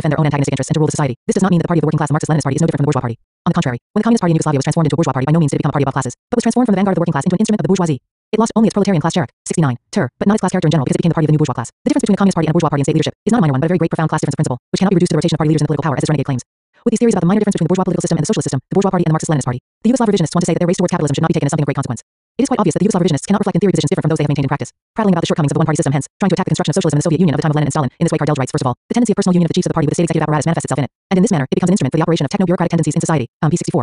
defend their own antagonistic interests and to rule the society, this does not mean that the party of the working class, Marxist-Leninist party, is no different from the bourgeois party. On the contrary, when the Communist Party in Yugoslavia was transformed into a bourgeois party, by no means did it become a party above classes, but was transformed from the vanguard of the working class into an instrument of the bourgeoisie. It lost only its proletarian class character, 69, but not its class character in general because it became the party of the new bourgeois class. The difference between the Communist Party and a bourgeois party in state leadership is not a minor one, but a very great profound class difference principle, which cannot be reduced to the rotation of party leaders in the political power as this renegade claims. With these theories about the minor difference between the bourgeois political system and the socialist system, the bourgeois party and the Marxist-Leninist party, the Yugoslav revisionists want to say that their race towards capitalism should not be taken as something of great consequence. It is quite obvious that the Yugoslav revisionists cannot reflect in theory positions different from those they have maintained in practice, prattling about the shortcomings of the one-party system, hence trying to attack the construction of socialism in the Soviet Union of the time of Lenin and Stalin. In this way, Kardeljh writes, first of all, the tendency of personal union of the chiefs of the party with the state executive apparatus manifests itself in it, and in this manner it becomes an instrument for the operation of techno-bureaucratic tendencies in society. P64.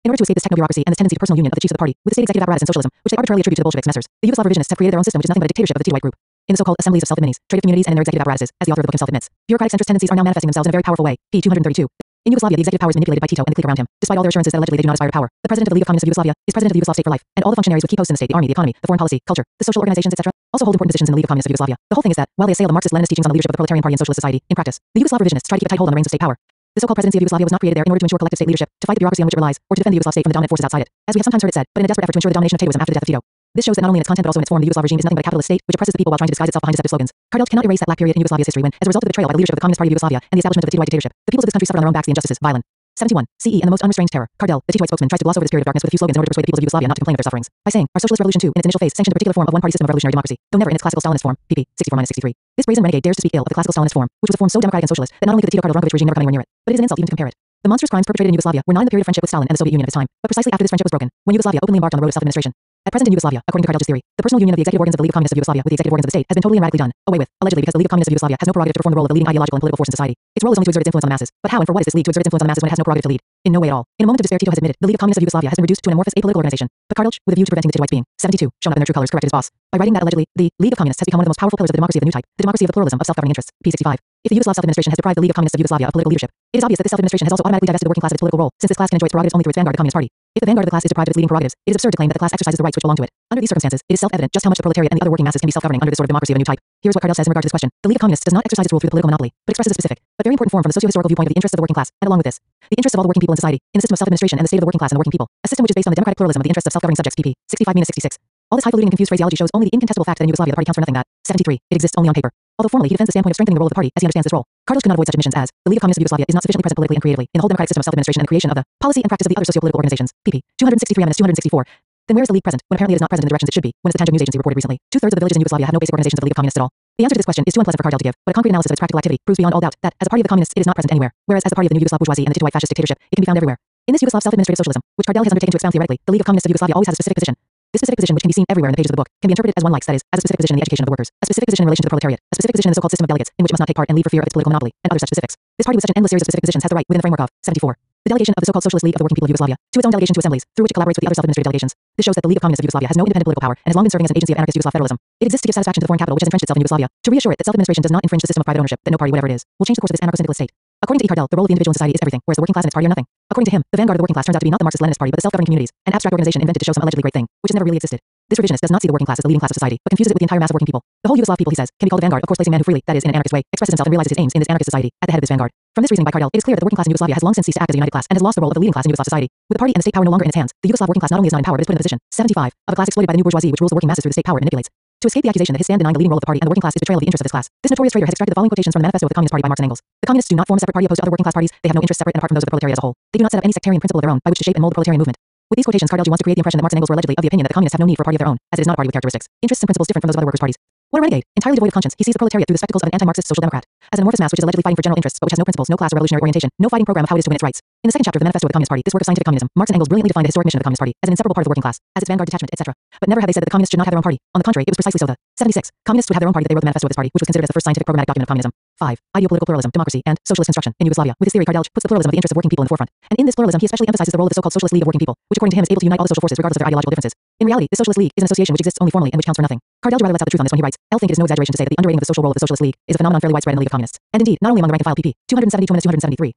In order to escape this techno-bureaucracy and this tendency to personal union of the chiefs of the party with the state executive apparatus and socialism, which they arbitrarily attribute to the Bolshevik messers, the Yugoslav revisionists have created their own system which is nothing but a dictatorship of the Titoite group. In the so-called assemblies of self-adminis, trade communities, and in their executive apparatuses, as the author of the book himself admits, bureaucratic centrist tendencies are now manifesting themselves in a very powerful way. P. 232. In Yugoslavia, the executive power is manipulated by Tito and the clique around him, despite all their assurances that allegedly they do not aspire to power. The president of the League of Communists of Yugoslavia is president of the Yugoslav state for life, and all the functionaries with key posts in the state, the army, the economy, the foreign policy, culture, the social organizations, etc., also hold important positions in the League of Communists of Yugoslavia. The whole thing is that, while they assail the Marxist-Leninist teachings on the leadership of the proletarian party and socialist society, in practice, the Yugoslav revisionists try to keep a tight hold on the reins of state power. The so-called presidency of Yugoslavia was not created there in order to ensure collective state leadership, to fight the bureaucracy on which it relies, or to defend the Yugoslav state from the dominant forces outside it, as we have sometimes heard it said, but in a desperate effort to ensure the domination of Titoism after the death of Tito. This shows that not only in its content but also in its form, the Yugoslav regime is nothing but a capitalist state which oppresses the people while trying to disguise itself behind deceptive slogans. Kardelj cannot erase that black period in Yugoslavia's history when, as a result of the betrayal by the leadership of the Communist Party of Yugoslavia and the establishment of the Titoite dictatorship, the peoples of this country suffered on their own backs the injustices, violent. 71. CE and the most unrestrained terror. Kardelj, the Titoite spokesman, tries to gloss over this period of darkness with a few slogans in order to persuade the peoples of Yugoslavia not to complain of their sufferings. By saying, our socialist revolution too, in its initial phase, sanctioned a particular form of one-party system of revolutionary democracy, though never in its classical Stalinist form, pp. 64-63. This brazen renegade dares to speak ill of the classical Stalinist form, which was a form so democratic and socialist that not only could the Tito Kardelj regime never come anywhere near it, but it is an insult even to compare it. The monstrous crimes perpetrated in Yugoslavia were not in the period of friendship with Stalin and the Soviet Union of his time, but precisely after this friendship was broken, when Yugoslavia openly embarked on the road of self-administration. At present in Yugoslavia, according to Kardelj's theory, the personal union of the executive organs of the League of Communists of Yugoslavia with the executive organs of the state has been totally and radically done away with, allegedly because the League of Communists of Yugoslavia has no prerogative to perform the role of the leading ideological and political force in society. Its role is only to exert its influence on the masses. But how and for what is this league to exert its influence on the masses when it has no prerogative to lead? In no way at all. In a moment of despair, Tito has admitted the League of Communists of Yugoslavia has been reduced to an amorphous apolitical organization. But Kardelj, with a view to preventing the Titoites being 72, shown up in their true colors, corrected his boss by writing that allegedly the League of Communists has become one of the most powerful pillars of the democracy of the new type, the democracy of the pluralism of self-governing interests. P65. If the Yugoslav self-administration has deprived the League of Communists of Yugoslavia of political leadership, it is obvious that this self-administration has also automatically divested the working class of its political role, since this class can enjoy its prerogatives only through its vanguard, the Communist Party. If the vanguard of the class is deprived of its leading prerogatives, it is absurd to claim that the class exercises the rights which belong to it. Under these circumstances, it is self-evident just how much the proletariat and the other working masses can be self-governing under this sort of democracy of a new type. Here's what Kardelj says in regard to this question. The League of Communists does not exercise its rule through the political monopoly, but expresses a specific, but very important form from the socio-historical viewpoint of the interests of the working class, and along with this, the interests of all the working people in society, in the system of self-administration and the state of the working class and the working people, a system which is based on the democratic pluralism of the interests of self-governing subjects. pp. 65-66. All this highfalutin and confused phraseology shows only the incontestable fact that in Yugoslavia the party counts for nothing. That 73. It exists only on paper. Although formally he defends the standpoint of strengthening the role of the party as he understands this role, Kardelj could not avoid such admissions as the League of Communists of Yugoslavia is not sufficiently present politically and creatively in the whole democratic system of self-administration and the creation of the policy and practice of the other socio-political organizations. pp. 263-264. Then where is the League present when apparently it is not present in the directions it should be? When, as the Tanjung News Agency reported recently, 2/3 of the villages in Yugoslavia have no basic organizations of the League of Communists at all. The answer to this question is too unpleasant for Kardelj to give, but a concrete analysis of its practical activity proves beyond all doubt that, as a party of the communists, it is not present anywhere, whereas as the party of the new Yugoslav bourgeoisie and the Titoite fascist dictatorship, it can be found everywhere. In this Yugoslav self-administrative socialism, which Kardelj has undertaken to expound theoretically, the League of Communists of Yugoslavia always has a specific position. This specific position, which can be seen everywhere in the pages of the book, can be interpreted as one likes, that is, as a specific position in the education of the workers, a specific position in relation to the proletariat, a specific position in the so-called system of delegates, in which it must not take part and leave for fear of its political monopoly, and other such specifics. This party with such an endless series of specific positions has the right, within the framework of 74. The delegation of the so-called Socialist League of the Working People of Yugoslavia to its own delegation to assemblies, through which it collaborates with the other self-administrative delegations. This shows that the League of Communists of Yugoslavia has no independent political power and has long been serving as an agency of anarchist Yugoslav federalism. It exists to give satisfaction to the foreign capital which has entrenched itself in Yugoslavia, to reassure it that self-administration does not infringe the system of private ownership, that no party, whatever it is, will change the course of this anarcho-syndicalist state. According to E. Kardelj, the role of the individual in society is everything, whereas the working class and its party are nothing. According to him, the vanguard of the working class turns out to be not the Marxist-Leninist party but the self-governing communities, an abstract organization invented to show some allegedly great thing, which has never really existed. This revisionist does not see the working class as the leading class of society, but confuses it with the entire mass of working people. The whole Yugoslav people, he says, can be called the vanguard, of course placing man who freely, that is, in an anarchist way, expresses himself and realizes his aims in this anarchist society, at the head of this vanguard. From this reasoning by Kardelj, it is clear that the working class in Yugoslavia has long since ceased to act as a united class and has lost the role of the leading class in Yugoslav society. With the party and the state power no longer in its hands, the Yugoslav working class not only is not in power but is put in the position 75 of a class exploited by the new bourgeoisie which rules the working masses through the state power and manipulates. To escape the accusation that his stand denying the leading role of the party and the working class is betrayal of the interests of this class, this notorious traitor has extracted the following quotations from the manifesto of the Communist Party by Marx and Engels. The communists do not form a separate party opposed to other working class parties, they have no interests separate and apart from those of the proletariat as a whole. They do not set up any sectarian principle of their own by which to shape and mold the proletarian movement. With these quotations, Kardelj wants to create the impression that Marx and Engels were allegedly of the opinion that the communists have no need for a party of their own, as it is not a party with characteristics, interests and principles different from those of other workers' parties. What a renegade! Entirely devoid of conscience, he sees the proletariat through the spectacles of an anti-Marxist social democrat, as an amorphous mass which is allegedly fighting for general interests, but which has no principles, no class or revolutionary orientation, no fighting program of how it is to win its rights. In the second chapter of the manifesto of the Communist Party, this work of scientific communism, Marx and Engels brilliantly defined the historic mission of the Communist Party as an inseparable part of the working class, as its vanguard detachment, etc. But never have they said that the communists should not have their own party. On the contrary, it was precisely so. The 76 communists would have their own party that they wrote the manifesto of this party, which was considered as the first scientific programmatic document of communism. 5. Ideopolitical pluralism, democracy, and socialist construction in Yugoslavia. With his theory, Kardelj puts the pluralism of the interests of working people in the forefront, and in this pluralism he especially emphasizes the role of the so-called Socialist League of Working People, which according to him is able to unite all the social forces regardless of their ideological differences. In reality, the Socialist League is an association which exists only formally and which counts for nothing. Kardelj rather lets out the truth on this when he writes, "I think it is no exaggeration to say that the underrating of the social role of the Socialist League is a phenomenon fairly widespread in the League of Communists, and indeed not only among the rank and file pp. 272-273."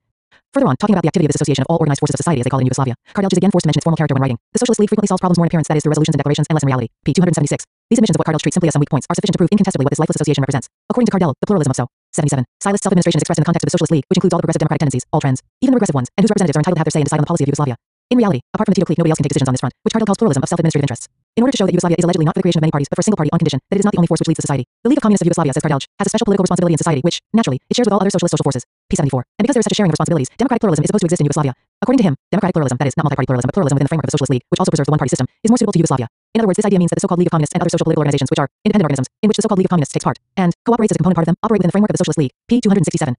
Further on, talking about the activity of this association of all organized forces of society as they call it in Yugoslavia, Kardelj is again forced to mention its formal character when writing. The Socialist League frequently solves problems more in appearance, that is, through resolutions and declarations, and less in reality. p. 276. These admissions of what Kardelj treats simply as some weak points are sufficient to prove incontestably what this lifeless association represents. According to Kardelj, the pluralism of so. 77. Stylist self-administration is expressed in the context of the Socialist League, which includes all the progressive democratic tendencies, all trends, even the regressive ones, and whose representatives are entitled to have their say and decide on the policy of Yugoslavia. In reality, apart from the Tito clique, nobody else can take decisions on this front, which Kardelj calls pluralism of self-administrative interests. In order to show that Yugoslavia is allegedly not for the creation of many parties, but for a single party on condition that it is not the only force which leads the society, the League of Communists of Yugoslavia, says Kardelj, has a special political responsibility in society which, naturally, it shares with all other socialist social forces. p. 74. And because there is such a sharing of responsibilities, democratic pluralism is supposed to exist in Yugoslavia. According to him, democratic pluralism, that is, not multi-party pluralism, but pluralism within the framework of the Socialist League, which also preserves the one-party system, is more suitable to Yugoslavia. In other words, this idea means that the so-called League of Communists and other social political organizations, which are independent organisms, in which the so-called League of Communists takes part, and cooperates as a component part of them, operate within the framework of the Socialist League. p. 267.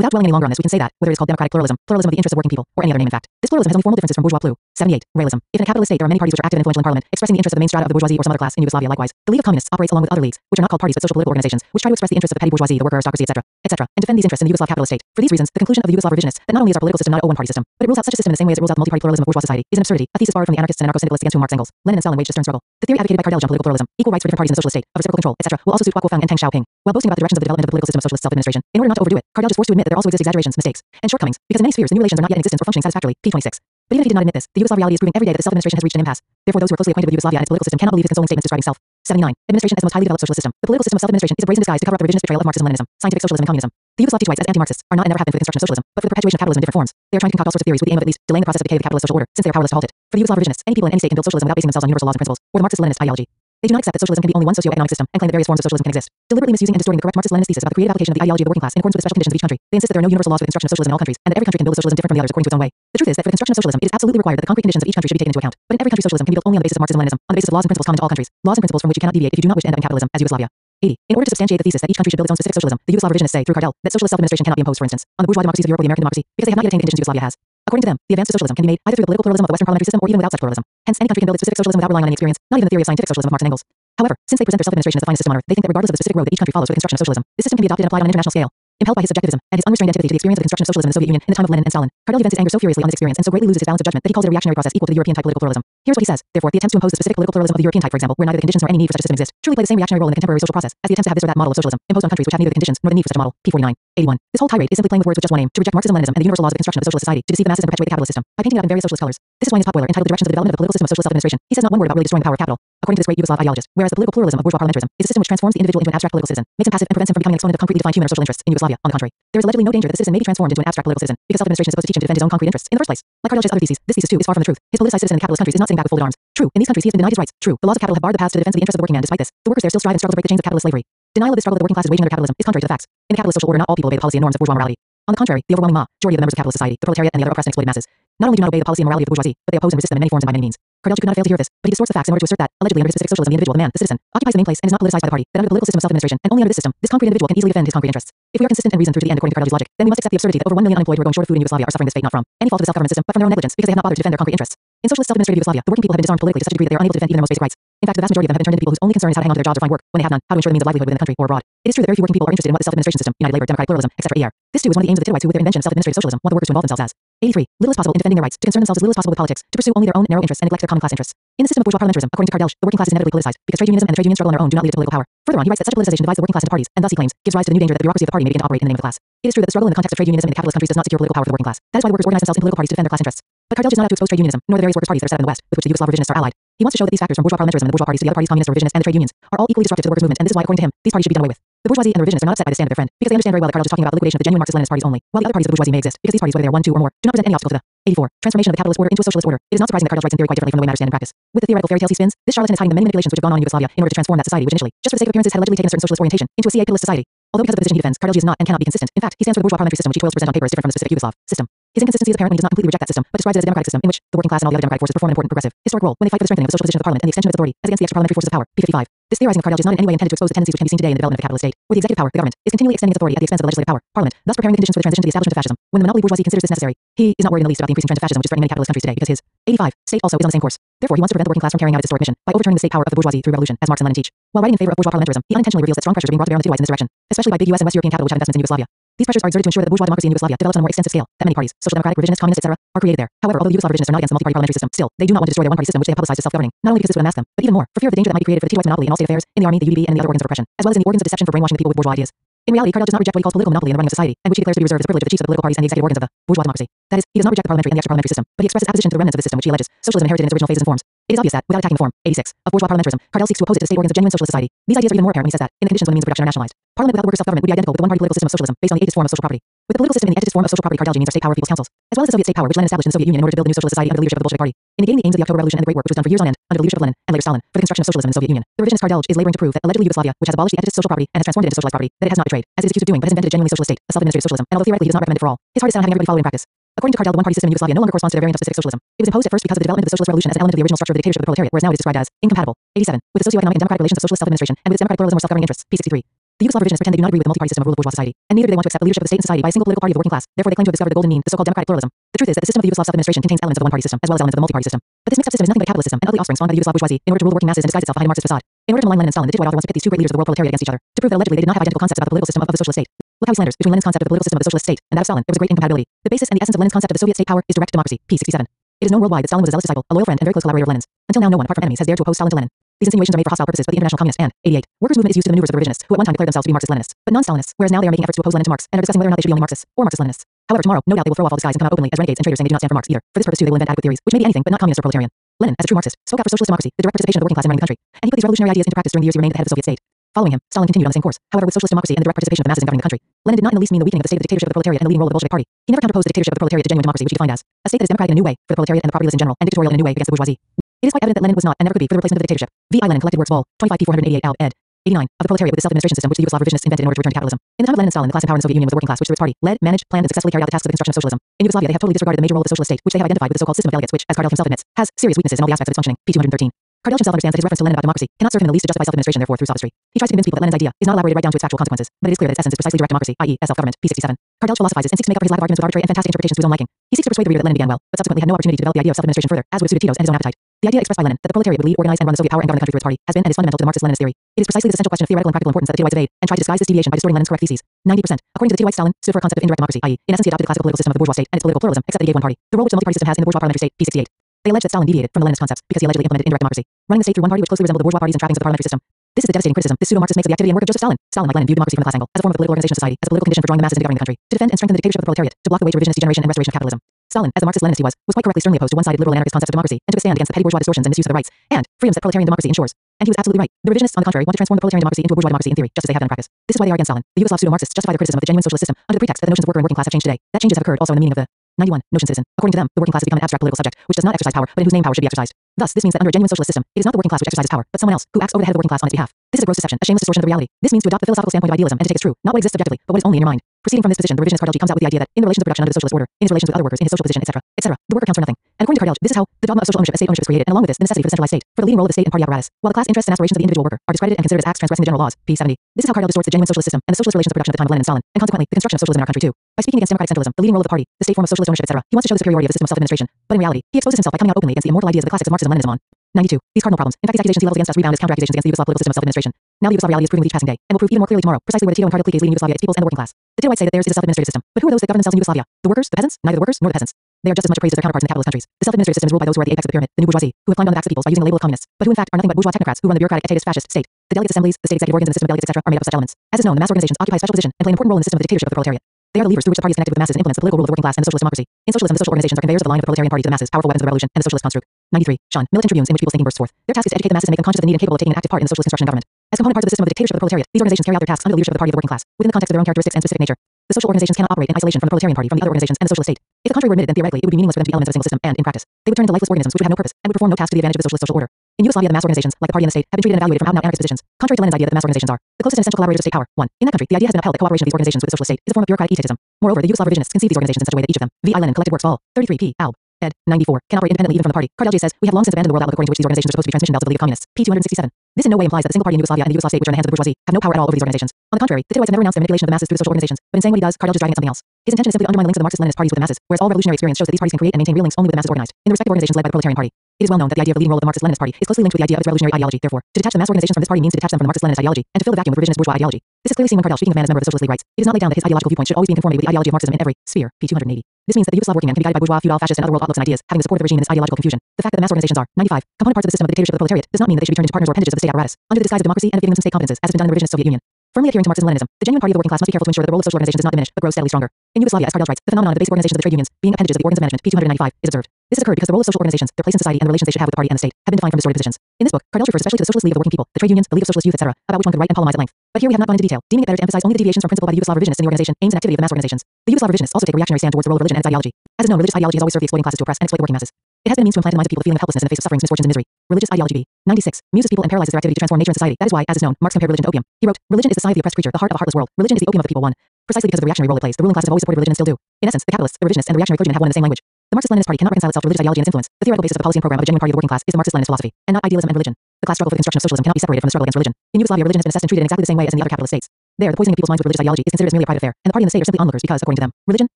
Without dwelling any longer on this, we can say that, whether it is called democratic pluralism, pluralism of the interests of working people, or any other name in fact, this pluralism has only formal differences from bourgeois plu. 78. Realism. If in a capitalist state there are many parties which are active and influential in parliament, expressing the interests of the main strata of the bourgeoisie or some other class in Yugoslavia likewise, the League of Communists operates along with other leagues, which are not called parties but social political organizations, which try to express the interests of the petty bourgeoisie, the worker aristocracy, etc., etc., and defend these interests in the Yugoslav capitalist state. For these reasons, the conclusion of the Yugoslav revisionists that not only is our political system not a one-party system, but it rules out such a system in the same way as it rules out the multi-party pluralism of bourgeois society is an absurdity, a thesis borrowed from the anarchists and anarcho-syndicalists against whom Marx, Engels, Lenin, and Stalin waged a stern struggle. The theory advocated by Kardelj on political pluralism, equal rights for different parties in the socialist state, of reciprocal control, etc., will also suit Huo Kuofeng and Teng Xiaoping. While boasting about the directions of the development of the political system of socialist self-administration, in order not to overdo it, Kardelj is forced to admit that there also exist exaggerations, mistakes, and shortcomings, because in many spheres the new relations are not yet in existence or functioning satisfactorily. p. 26. But even if he did not admit this, the Yugoslav reality is proving every day that the self-administration has reached an impasse. Therefore, those who are closely acquainted with Yugoslavia and its political system cannot believe his consoling statements describing self. 79. Administration as the most highly developed socialist system. The political system of self-administration is a brazen disguise to cover up the revisionist betrayal of Marxism-Leninism, scientific socialism and communism. The Yugoslav teach whites as anti-Marxists are not and never have been for the construction of socialism, but for the perpetuation of capitalism in different forms. They are trying to concoct all sorts of theories with the aim of at least delaying the process of decay of the capitalist social order, since they are powerless to halt it. For the Yugoslav revisionists, any people in any state can build socialism without basing themselves on universal laws and principles, or the Marxist-Leninist ideology. They do not accept that socialism can be only one socio-economic system and claim that various forms of socialism can exist. Deliberately misusing and distorting the correct Marxist-Leninist thesis about the creative application of the ideology of the working class in accordance with the special conditions of each country, they insist that there are no universal laws for the construction of socialism in all countries, and that every country can build a socialism different from the others according to its own way. The truth is that for the construction of socialism, it is absolutely required that the concrete conditions of each country should be taken into account. But in every country, socialism can be built only on the basis of Marxism-Leninism, on the basis of laws and principles common to all countries, laws and principles from which you cannot deviate if you do not wish to end up in capitalism, as Yugoslavia. 80. In order to substantiate the thesis that each country should build its own specific socialism, the Yugoslav revisionists say, through Cardell, that socialist self-administration cannot be imposed, for instance, on the bourgeois democracies of Europe or the American democracy, because they have not yet attained the conditions Yugoslavia has. According to them, the advance to socialism can be made either through the political pluralism of the Western parliamentary system or even without such pluralism. Hence, any country can build its specific socialism without relying on any experience, not even the theory of scientific socialism of Marx and Engels. However, since they present their self-administration as the finest system on earth, they think that regardless of the specific road that each country follows for the construction of socialism, this system can be adopted and applied on an international scale. Impelled by his subjectivism and his unrestrained antipathy to the experience of the construction of socialism in the Soviet Union in the time of Lenin and Stalin, Cardell vents his anger so furiously on this experience and so greatly loses his balance of judgment that he calls it a reactionary process equal to the European type political pluralism. Here's what he says. Therefore, the attempts to impose the specific political pluralism of the European type, for example, where neither the conditions nor any need for such a system exist, truly play the same reactionary role in the contemporary social process as the attempts to have this or that model of socialism imposed on countries which have neither the conditions nor the need for such a model. P49. 81. This whole tirade is simply playing with words with just one aim: to reject Marxism-Leninism and the universal laws of the construction of the socialist society, to deceive the masses and perpetuate the capitalist system by painting it up in various socialist colors. This is why in his potboiler entitled Directions of the Development of the Political System of Socialist Self-Administration, he says not one word about really destroying the power of capital, according to this great Yugoslav ideologist, whereas the political pluralism of bourgeois parliamentarism is a system which transforms the individual into an abstract political citizen, makes him passive and prevents him from becoming an exponent of concretely defined human or social interests. In Yugoslavia, on the contrary, there is allegedly no danger that the citizen may be transformed into an abstract political citizen, because self-administration is supposed to teach him to defend his own concrete interests in the first place. Like Cardell's other theses, this thesis too is far from the truth. His politicized citizen in the capitalist countries is not sitting back with folded arms. True, in these countries he has been denied his rights. True, the laws of capital have barred the paths to the defense of the interests of the working man. Despite this, the workers there still strive and struggle to break the chains of capitalist slavery. Denial of the struggle that the working class is waging under capitalism is contrary to the facts. In the capitalist social order, not all people obey the policy and norms of bourgeois morality. On the contrary, the overwhelming majority of the members of capitalist society, the proletariat and the other oppressed and exploited masses, not only do not obey the policy and morality of the bourgeoisie, but they oppose and resist them in many forms and by many means. Cardell could not fail to hear this, but he distorts the facts in order to assert that, allegedly under his specific socialism, the individual, the man, the citizen, occupies the main place and is not politicized by the party, that under the political system of self-administration, and only under this system, this concrete individual can easily defend his concrete interests. If we are consistent and reason through to the end according to Cardell's logic, then we must accept the absurdity that over 1 million unemployed who are going short of food in Yugoslavia are suffering this fate not from any fault of the self-government system, but from their own negligence, because they have not bothered to defend their concrete interests. In socialist self-administrative Yugoslavia, the working people have been disarmed politically to such a degree that they are unable to defend even their most basic rights. In fact, the vast majority of them have been turned into people whose only concern is how to hang on to their jobs or find work, when they have none, how to ensure the means of livelihood within the country or abroad. It is true that very few working people are interested in what the self-administration system, United Labor, democratic pluralism, etc. are. This too is one of the aims of the Titlewites who with their invention of self-administrative socialism want the workers to involve themselves as 83. Little is possible in defending their rights, to concern themselves as little as possible with politics, to pursue only their own narrow interests and neglect their common class interests. In the system of bourgeois parliamentarism, according to Cardell, the working class is inevitably politicized, because trade unionism and the trade union struggle on their own do not lead to political power. Further on, he writes that such a politicization divides the working class into parties, and thus he claims, gives rise to the new danger that the bureaucracy of the party may begin to operate in the name of the class. It is true that the struggle in the context of trade unionism in the capitalist countries does not secure political power for the working class. That is why the workers organize themselves in political parties to defend their class interests. But Cardell does not have to expose trade unionism, nor the various workers' parties that are set up in the West, with which the Yugoslav revisionists are allied. He wants to show that these factors from bourgeois parliamentarism and the bourgeois parties to the other parties, communist or revisionist, and the trade unions, are all equally destructive to the workers' movement, and this is why, according to him, these parties should be done away with. The bourgeoisie and the revisionists are not upset by the stand of their friend, because they understand very well that Cardell is talking about the liquidation of the genuine Marxist-Leninist parties only, while the other parties of the bourgeoisie may exist, because these parties, whether they are one, two, or more, do not present any obstacle to the 84. Transformation of the capitalist order into a socialist order. It is not surprising that Cardell writes in theory quite differently from the way matters stand in practice. With the theoretical fairy tales he spins, this charlatan is hiding the many manipulations which have gone on in Yugoslavia in order to transform that society which initially, just for the sake of appearances, had allegedly taken a certain socialist orientation into a capitalist society. Although because of the position he defends, Cardell is not and cannot be consistent. In fact, he stands for the bourgeois parliamentary system which he toils to present on paper is different from the specific Yugoslav system. His inconsistency is apparent when he does not completely reject that system, but describes it as a democratic system in which the working class and all the other democratic forces perform an important progressive historic role when they fight for the strengthening of the social position of the parliament and the extension of its authority as against the extra-parliamentary forces of power. P55. This theorizing of Cardell is not in any way intended to expose the tendencies which can be seen today in the development of the capitalist state, where the executive power, the government, is continually extending its authority at the expense of the legislative power, parliament, thus preparing the conditions for the transition to the establishment of fascism. When the monopoly bourgeoisie considers this necessary, he is not worried in the least about the increasing trend of fascism which is threatening many capitalist countries today, because his 85 state also is on the same course. Therefore, he wants to prevent the working class from carrying out its historic mission by overturning the state power of the bourgeoisie through revolution, as Marx and Lenin teach. While writing in favor of bourgeois parliamentarism, he unintentionally reveals that strong pressures are being brought to bear on the Titlewites in this direction, especially by big US and West European capital which have investments in Yugoslavia. These pressures are exerted to ensure that the bourgeois democracy in Yugoslavia develops on a more extensive scale, that many parties, social democratic, revisionist, communist, etc., are created there. However, although the Yugoslav revisionists are not against the multi-party parliamentary system, still, they do not want to destroy their one-party system which they have publicized as self-governing, not only because this would unmask them, but even more, for fear of the danger that might be created for the Titlewites' monopoly in all state affairs, in the army, the UDB, and in the other organs of repression, as well as in the organs of deception for brainwashing the people with bourgeois ideas. In reality, Cardell does not reject what he calls political monopoly in the running of society, and which he declares to be reserved as a privilege of the chiefs of the political parties and the executive organs of the bourgeois democracy. That is, he does not reject the parliamentary and the extra-parliamentary system, but he expresses opposition to the remnants of the system which he alleges socialism inherited in its original phases and forms. It is obvious that, without attacking the form, 86, of bourgeois parliamentarism, Cardell seeks to oppose it to the state organs of genuine socialist society. These ideas are even more apparent when he says that, in the conditions when the means of production are nationalized, parliament without workers' self-government would be identical with the one-party political system of socialism based on the atist form of social property. With the political system in the atist form of social property, Cardell means are state power of people's councils, as well as the Soviet state power which Lenin established in the Soviet Union in order to build a new socialist society under the leadership of the Bolshevik Party. In negating the aims of the October Revolution and the Great Work which was done for years on end under the leadership of Lenin and later Stalin for the construction of socialism in the Soviet Union, the revisionist Cardell is laboring to prove that allegedly Yugoslavia, which has abolished the atist social property and has transformed it into socialized property, that it has not betrayed, as it is accused of doing, but has invented a genuinely socialist state, a self-administrative socialism, and although theoretically he does not recommend it for all, his heart is set on having everybody follow in practice. According to Cardell, the one-party system in Yugoslavia no longer corresponds to their variant of specific socialism. It was imposed at first because of the development of the socialist revolution as an element of the original structure of the dictatorship of the proletariat, whereas now it is described as incompatible. 87. With the socio-economic and democratic relations of socialist self-administration and with its democratic pluralism or self-governing interests. P63. The Yugoslav revisionists pretend they do not agree with the multi-party system of rule of bourgeois society, and neither do they want to accept the leadership of the state and society by a single political party of the working class. Therefore, they claim to have discovered the golden mean, the so-called democratic pluralism. The truth is that the system of the Yugoslav self-administration contains elements of the one-party system as well as elements of the multi-party system. But this mixed-up system is nothing but a capitalist system and ugly offspring spawned by the Yugoslav bourgeoisie in order to rule the working masses and disguise itself behind a Marxist facade. In order to malign Lenin and Stalin, the Titwite author wants to pit these two great leaders of the world proletariat against each other, to prove that allegedly they did not have identical concepts about the political system of the socialist state. Look how he slanders between Lenin's concept of the political system of the socialist state and that of Stalin. There was great incompatibility. The basis and the essence of Lenin's concept of the Soviet state power is direct democracy. P67. It is known worldwide that Stalin was a zealous disciple, a loyal friend, and very close collaborator of Lenin's. Until now, no one, apart from enemies, has dared to oppose Stalin to Lenin. These insinuations are made for hostile purposes, but the international communist and 88 workers' movement is used to the maneuvers of the revisionists, who at one time declared themselves to be Marxist-Leninists, but non-Stalinists, whereas now they are making efforts to oppose Lenin to Marx and are discussing whether or not they should be only Marxists or Marxist-Leninists. However, tomorrow, no doubt they will throw off all disguise and come out openly as renegades and traitors saying they do not stand for Marx either. For this purpose too, they will invent adequate theories, which may be anything but not communist or proletarian. Lenin, as a true Marxist, spoke out for socialist democracy, the direct participation of the working class in running the country, and he put these revolutionary ideas into practice during the years he remained at the head of the Soviet state. Following him, Stalin continued on the same course, however with socialist democracy and the direct participation of the masses in governing the country. Lenin did not in the least mean the weakening of the state of the dictatorship of the proletariat and the leading role of the Bolshevik party. He never counterposed the dictatorship of the proletariat to genuine democracy, which he defined as a state that is democratic in a new way for the proletariat and the populace in general, and dictatorial in a new way against the bourgeoisie. It is quite evident that Lenin was not and never could be for the replacement of the dictatorship. V.I. Lenin collected works vol. 25 p. 488 al. ed. 89 of the proletariat with the self-administration system which the Yugoslav revisionists invented in order to return to capitalism. In the time of Lenin and Stalin, the class in power in the Soviet Union was the working class, which through its party led, managed, planned, and successfully carried out the tasks of the construction of socialism. In Yugoslavia, they have totally disregarded the major role of the socialist state, which they have identified with the so-called system of delegates, which, as Kardelj himself admits, has serious weaknesses in all the aspects of its functioning. P. 213. Kardelj himself understands that his reference to Lenin about democracy cannot serve him in the least to justify self-administration, therefore, through sophistry. He tries to convince people that Lenin's idea is not elaborated right down to its factual consequences, but it is clear that its essence is precisely direct democracy, i.e., as self-government. P. 67. Kardelj philosophizes and seeks to make up for his lack of arguments with arbitrary and fantastic interpretations to his own liking. He seeks to persuade the reader that Lenin began well, but subsequently had no opportunity to develop the idea of self-administration further, as would have suited Tito's and his own appetite. The idea expressed by Lenin that the proletariat would lead, organize, and run the Soviet power and govern the country through its party has been and is fundamental to the Marxist-Leninist theory. It is precisely this essential question of theoretical and practical importance that the Titoites evade and try to disguise this deviation by distorting Lenin's correct theses. 90%. According to the Titoites, Stalin stood for a concept of indirect democracy, i.e., in essence he adopted the classical political system of the bourgeois state and its political pluralism, except that he gave one party the role which the multi-party system has in the bourgeois parliamentary state. P. 68. They allege that Stalin deviated from the Leninist concepts because he allegedly implemented indirect democracy, running the state through one party which closely resembled the bourgeois parties and trappings of the parliamentary system. This is the devastating criticism this pseudo-Marxist makes of the activity and work of Joseph Stalin. Stalin, like Lenin, viewed democracy from the class angle, as a form of political organization of society, as a political condition for drawing the masses into governing the country, to defend and strengthen the dictatorship of the proletariat, to block the way to revisionist degeneration and restoration of capitalism. Stalin, as the Marxist-Leninist he was quite correctly sternly opposed to one-sided liberal anarchist concept of democracy, and took a stand against the petty bourgeois distortions and misuse of the rights and freedoms that proletarian democracy ensures. And he was absolutely right. The revisionists, on the contrary, want to transform the proletarian democracy into a bourgeois democracy in theory, just as they have done in practice. This is why they are against Stalin. The Yugoslav pseudo-Marxists justify their criticism of the genuine socialist system under the pretext that the notions of worker and working class have changed today. That changes have occurred also in the meaning of the 91 notion citizen. According to them, the working class has become an abstract political subject, which does not exercise power, but in whose name power should be exercised. Thus, this means that under a genuine socialist system, it is not the working class which exercises power, but someone else who acts over the head of the working class on its behalf. This is a gross deception, a shameless distortion of the reality. This means to adopt the philosophical standpoint of idealism and to take as true, not what exists objectively, but what is only in your mind. Proceeding from this position, the revisionist Kardelj comes out with the idea that, in the relations of production under the socialist order, in his relations with other workers, in his social position, etc., the worker counts for nothing. And according to Kardelj, this is how the dogma of social ownership as state ownership is created, and along with this, the necessity for the centralized state, for the leading role of the state and party apparatus, while the class interests and aspirations of the individual worker are discredited and considered as acts transgressing the general laws. P. 70. This is how Kardelj distorts the genuine socialist system and the socialist relations of production at the time of Lenin and Stalin, and consequently, the construction of socialism in our country too. By speaking against democratic centralism, the leading role of the party, the state form of socialist ownership, etc., he wants to show the superiority of the system of self-administration. But in reality, he exposes himself by coming out openly against the immortal ideas of the classics of Marxism-Leninism on 92. These cardinal problems. In fact, these accusations he levels against us rebound as counter-accusations against the Yugoslav political system of self-administration. Now the Yugoslav reality is proving with each passing day, and will prove even more clearly tomorrow, precisely where the Tito and Kardelj clique is leading Yugoslavia, its peoples and the working class. The Titoites say that theirs is a self-administrative system, but who are those that govern themselves in Yugoslavia? The workers? The peasants? Neither the workers nor the peasants. They are just as much appraised as their counterparts in the capitalist countries. The self-administrative system is ruled by those who are at the apex of the pyramid, the new bourgeoisie, who have climbed on the backs of peoples by using the label of communists, but who in fact are nothing but bourgeois technocrats who run the bureaucratic, etatist, fascist state. The delegates' assemblies, the state executive organs, and the system of delegates, etc., are made up of such elements. As is known, the mass organizations occupy a special position and play an important role in the system of the dictatorship of the proletariat. They are the levers through which the party is connected with the masses and implements the political rule of the working class and the socialist democracy. In socialism, the social organizations are conveyors of the line of the proletarian party to the masses, powerful weapons of the revolution, and the socialist construct. 93. Sean. Militant tribunes in which people's thinking bursts forth. Their task is to educate the masses and make them conscious of the need and capable of taking an active part in the socialist construction and government. As component parts of the system of the dictatorship of the proletariat, these organizations carry out their tasks under the leadership of the party of the working class, within the context of their own characteristics and specific nature. The social organizations cannot operate in isolation from the proletarian party, from the other organizations, and the socialist state. If the contrary were admitted, then theoretically it would be meaningless for them to be elements of a single system, and in practice, they would turn into lifeless organisms which would have no purpose and would perform no task to the advantage of the socialist social order. In Yugoslavia, the mass organizations, like the party and the state, have been treated and evaluated from out-and-out anarchist positions. Contrary to Lenin's idea that the mass organizations are the closest and essential collaborators of state power. 1. In that country, the idea has been upheld that cooperation of these organizations with the socialist state is a form of bureaucratic egotism. Moreover, the Yugoslav revisionists conceive these organizations in such a way that each of them, V.I. Lenin collected works vol. 33 p. Alb. ed. 94, can operate independently even from the party. Kardelj says, we have long since abandoned the world outlook according to which these organizations are supposed to be transmission belts of the League of Communists. P. 267. This in no way implies that the single party in Yugoslavia and the Yugoslav state, which are in the hands of the bourgeoisie, have no power at all over these organizations. On the contrary, the Titoites have never announced their manipulation of the masses through the social organizations, but in saying what he does, Kardelj is driving at something else. His intention is simply to undermine the links of the Marxist-Leninist parties with the masses, whereas all revolutionary experience shows that these parties can create and maintain real links only with the masses organized in the respective organizations led by the proletarian party. It is well known that the idea of the leading role of the Marxist-Leninist party is closely linked with the idea of its revolutionary ideology. Therefore, to detach the mass organizations from this party means to detach them from the Marxist-Leninist ideology and to fill the vacuum with revisionist bourgeois ideology. This is clearly seen when Kardelj, speaking of man as member of the Socialist League, writes, it is not laid down that his ideological viewpoint should always be in conformity with the ideology of Marxism in every sphere. P. 280. This means that the Yugoslav working man can be guided by bourgeois, feudal, fascist, and other world outlooks and ideas, having the support of the regime in its ideological confusion. The fact that the mass organizations are 95 component parts of the system of the dictatorship of the proletariat does not mean that they should be turned into partners or appendages of the state apparatus under the disguise of democracy and of giving them some state competences, as has been done in the revisionist Soviet Union. Firmly adhering to Marxism-Leninism, the genuine party of the working class must be careful to ensure that the role of social organizations does not diminish, but grows steadily stronger. In Yugoslavia, as Kardelj writes, the phenomenon of the basic organizations of the trade unions, being appendages of the organs of management, p. 295, is observed. This has occurred because the role of social organizations, their place in society, and the relations they should have with the party and the state have been defined from distorted positions. In this book, Kardelj refers especially to the Socialist League of the Working People, the trade unions, the League of Socialist Youth, etc., about which one could write and polemize at length. But here we have not gone into detail, deeming it better to emphasize only the deviations from principle by the Yugoslav revisionists in the organization, aims and activity of the mass organizations. The Yugoslav revisionists also take a reactionary stand towards the role of religion and its ideology. As is known, religious ideology has always served the exploiting classes to oppress and exploit the working masses. It has been a means to implant in the minds of people the feeling of helplessness in the face of sufferings, misfortunes, and misery. Religious ideology. B. 96. Muses people and paralyzes their activity to transform nature and society. That is why, as is known, Marx compared religion to opium. He wrote, religion is the sign of the oppressed creature, the heart of a heartless world. Religion is the opium of the people. 1. Precisely because of the reactionary role it plays, the ruling classes have always supported religion and still do. In essence, the capitalists, the revisionists, and the reactionary clergymen have one and the same language. The Marxist-Leninist party cannot reconcile itself to religious ideology and its influence. The theoretical basis of the policy and program of a genuine party of the working class is the Marxist-Leninist philosophy, and not idealism and religion. The class struggle for the construction of socialism cannot be separated from the struggle against religion. In Yugoslavia, religion has been assessed and treated in exactly the same way as in the other capitalist states. There, the poisoning of people's minds with religious ideology is considered as merely a private affair, and the party and the state are simply onlookers because, according to them, religion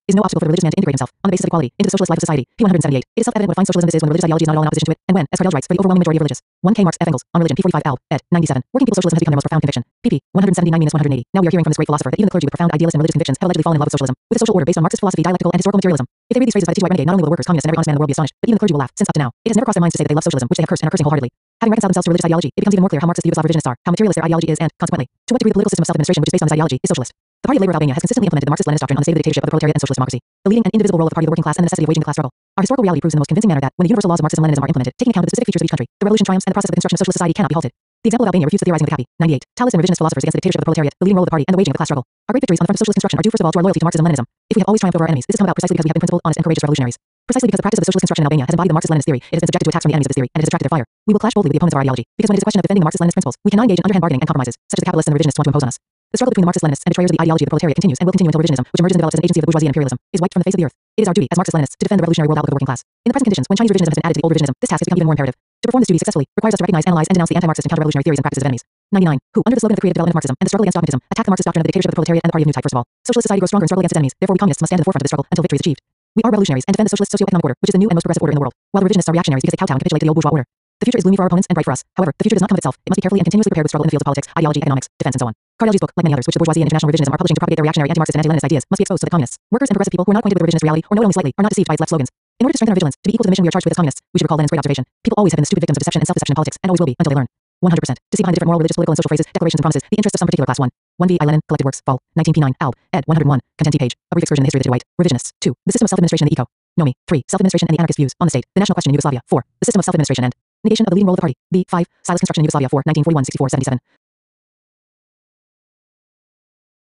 is no obstacle for the religious man to integrate himself, on the basis of equality, into the socialist life of society. P. 178. It is self-evident what fine socialism is when religious ideology is not at all in opposition to it, and when, as Kardelj writes, for the overwhelming majority of religious. 1. K. Marx F. Engels, on religion, P. 45 Alb. ed. 97. Working people socialism has become their most profound conviction. pp. 179-180. Now we are hearing from this great philosopher that even the clergy with profound idealist and religious convictions have allegedly fallen in love with socialism, with a social order based on Marxist philosophy, dialectical, and historical materialism. If they read these phrases by the Titoite renegade, not only will the workers, communists, and every honest man in the world be astonished, but even the clergy will laugh, since up to now, it has never crossed their minds to say that they love socialism, which they have cursed and are cursing wholeheartedly. Having reconciled themselves to religious ideology, it becomes even more clear how Marxist the Yugoslav revisionists are, how materialist their ideology is, and, consequently, to what degree the political system of self-administration which is based on this ideology is socialist. The Party of Labor of Albania has consistently implemented the Marxist-Leninist doctrine on the state of the dictatorship of the proletariat and socialist democracy. The leading and indivisible role of the party of the working class and the necessity of waging the class struggle. Our historical reality proves in the most convincing manner that, when the universal laws of Marxism-Leninism are implemented, taking account of the specific features of each country, the revolution triumphs and the process of the construction of socialist society cannot be halted. The example of Albania refutes the theorizing of the Capi. 98. Taoist and revisionist philosophers against the dictatorship of the proletariat, the leading role of the party, and the waging of the class struggle. Our great victories on the front of socialist construction are due first of all to our loyalty to Marxism-Leninism. If we have always triumphed over our enemies, this has come about precisely because we have been principled, honest, and courageous revolutionaries. Precisely because the practice of the socialist construction in Albania has embodied the Marxist-Leninist theory, it has been subjected to attacks from the enemies of this theory, and it has attracted their fire. We will clash boldly with the opponents of our ideology, because when it is a question of defending the Marxist-Leninist principles, we cannot engage in underhand bargaining and compromises, such as the capitalists and the revisionists want to impose on us. The struggle between the Marxist-Leninists and betrayers of the ideology of the proletariat continues and will continue until revisionism, which emerges and develops as an agency of the bourgeoisie and imperialism, is wiped from the face of the earth. It is our duty as Marxist-Leninists to defend the revolutionary world outlook of the working class. In the present conditions, when Chinese revisionism has been added to the old revisionism, this task has become even more imperative. To perform this duty successfully requires us to recognize, analyze, and denounce the anti-Marxist and counter-revolutionary theories and practices of enemies. 99. Who, under the slogan of the creative development of Marxism and the struggle against dogmatism, attack the Marxist doctrine of the dictatorship of the proletariat and the party of new type. First of all, socialist society grows stronger and struggle against its enemies. Therefore, we communists must stand in the forefront of the struggle until victory is achieved. We are revolutionaries and defend the socialist socio-economic order, which is the new and most progressive order in the world, while the revisionists are reactionaries because they kowtow and capitulate to the old bourgeois order. The future is gloomy for our opponents and bright for us. However, the future does not come of itself. It must be carefully and continuously prepared with struggle in the fields of politics, ideology, economics, defense, and so on. Carnegie's book, like many others which the bourgeoisie and international revisionism are publishing to propagate their reactionary anti-Marxist and anti-Leninist ideas, must be exposed to the communists. Workers and progressive people who are not acquainted with the revisionist reality or know it only slightly are not deceived by its left slogans. In order to strengthen our vigilance, to be equal to the mission we are charged with as communists, we should recall Lenin's great observation. People always have been the stupid victims of deception and self-deception in politics, and always will be until they learn. 100%. To see behind the different moral, religious, political, and social phrases, declarations, and promises, the interests of some particular class. 1. 1 V. I. Lenin, Collected Works, Vol. 19p9, Alb. ed. 101, Content page. A brief excursion in the history of the White Revisionists. 2. The system of self-administration and the economy. 3. Self-administration and the anarchist views on the state, the national question in Yugoslavia. 4. The system of self-administration and negation of the leading role of the party. The 5. Silas construction in Yugoslavia. 4. 1941-64-77.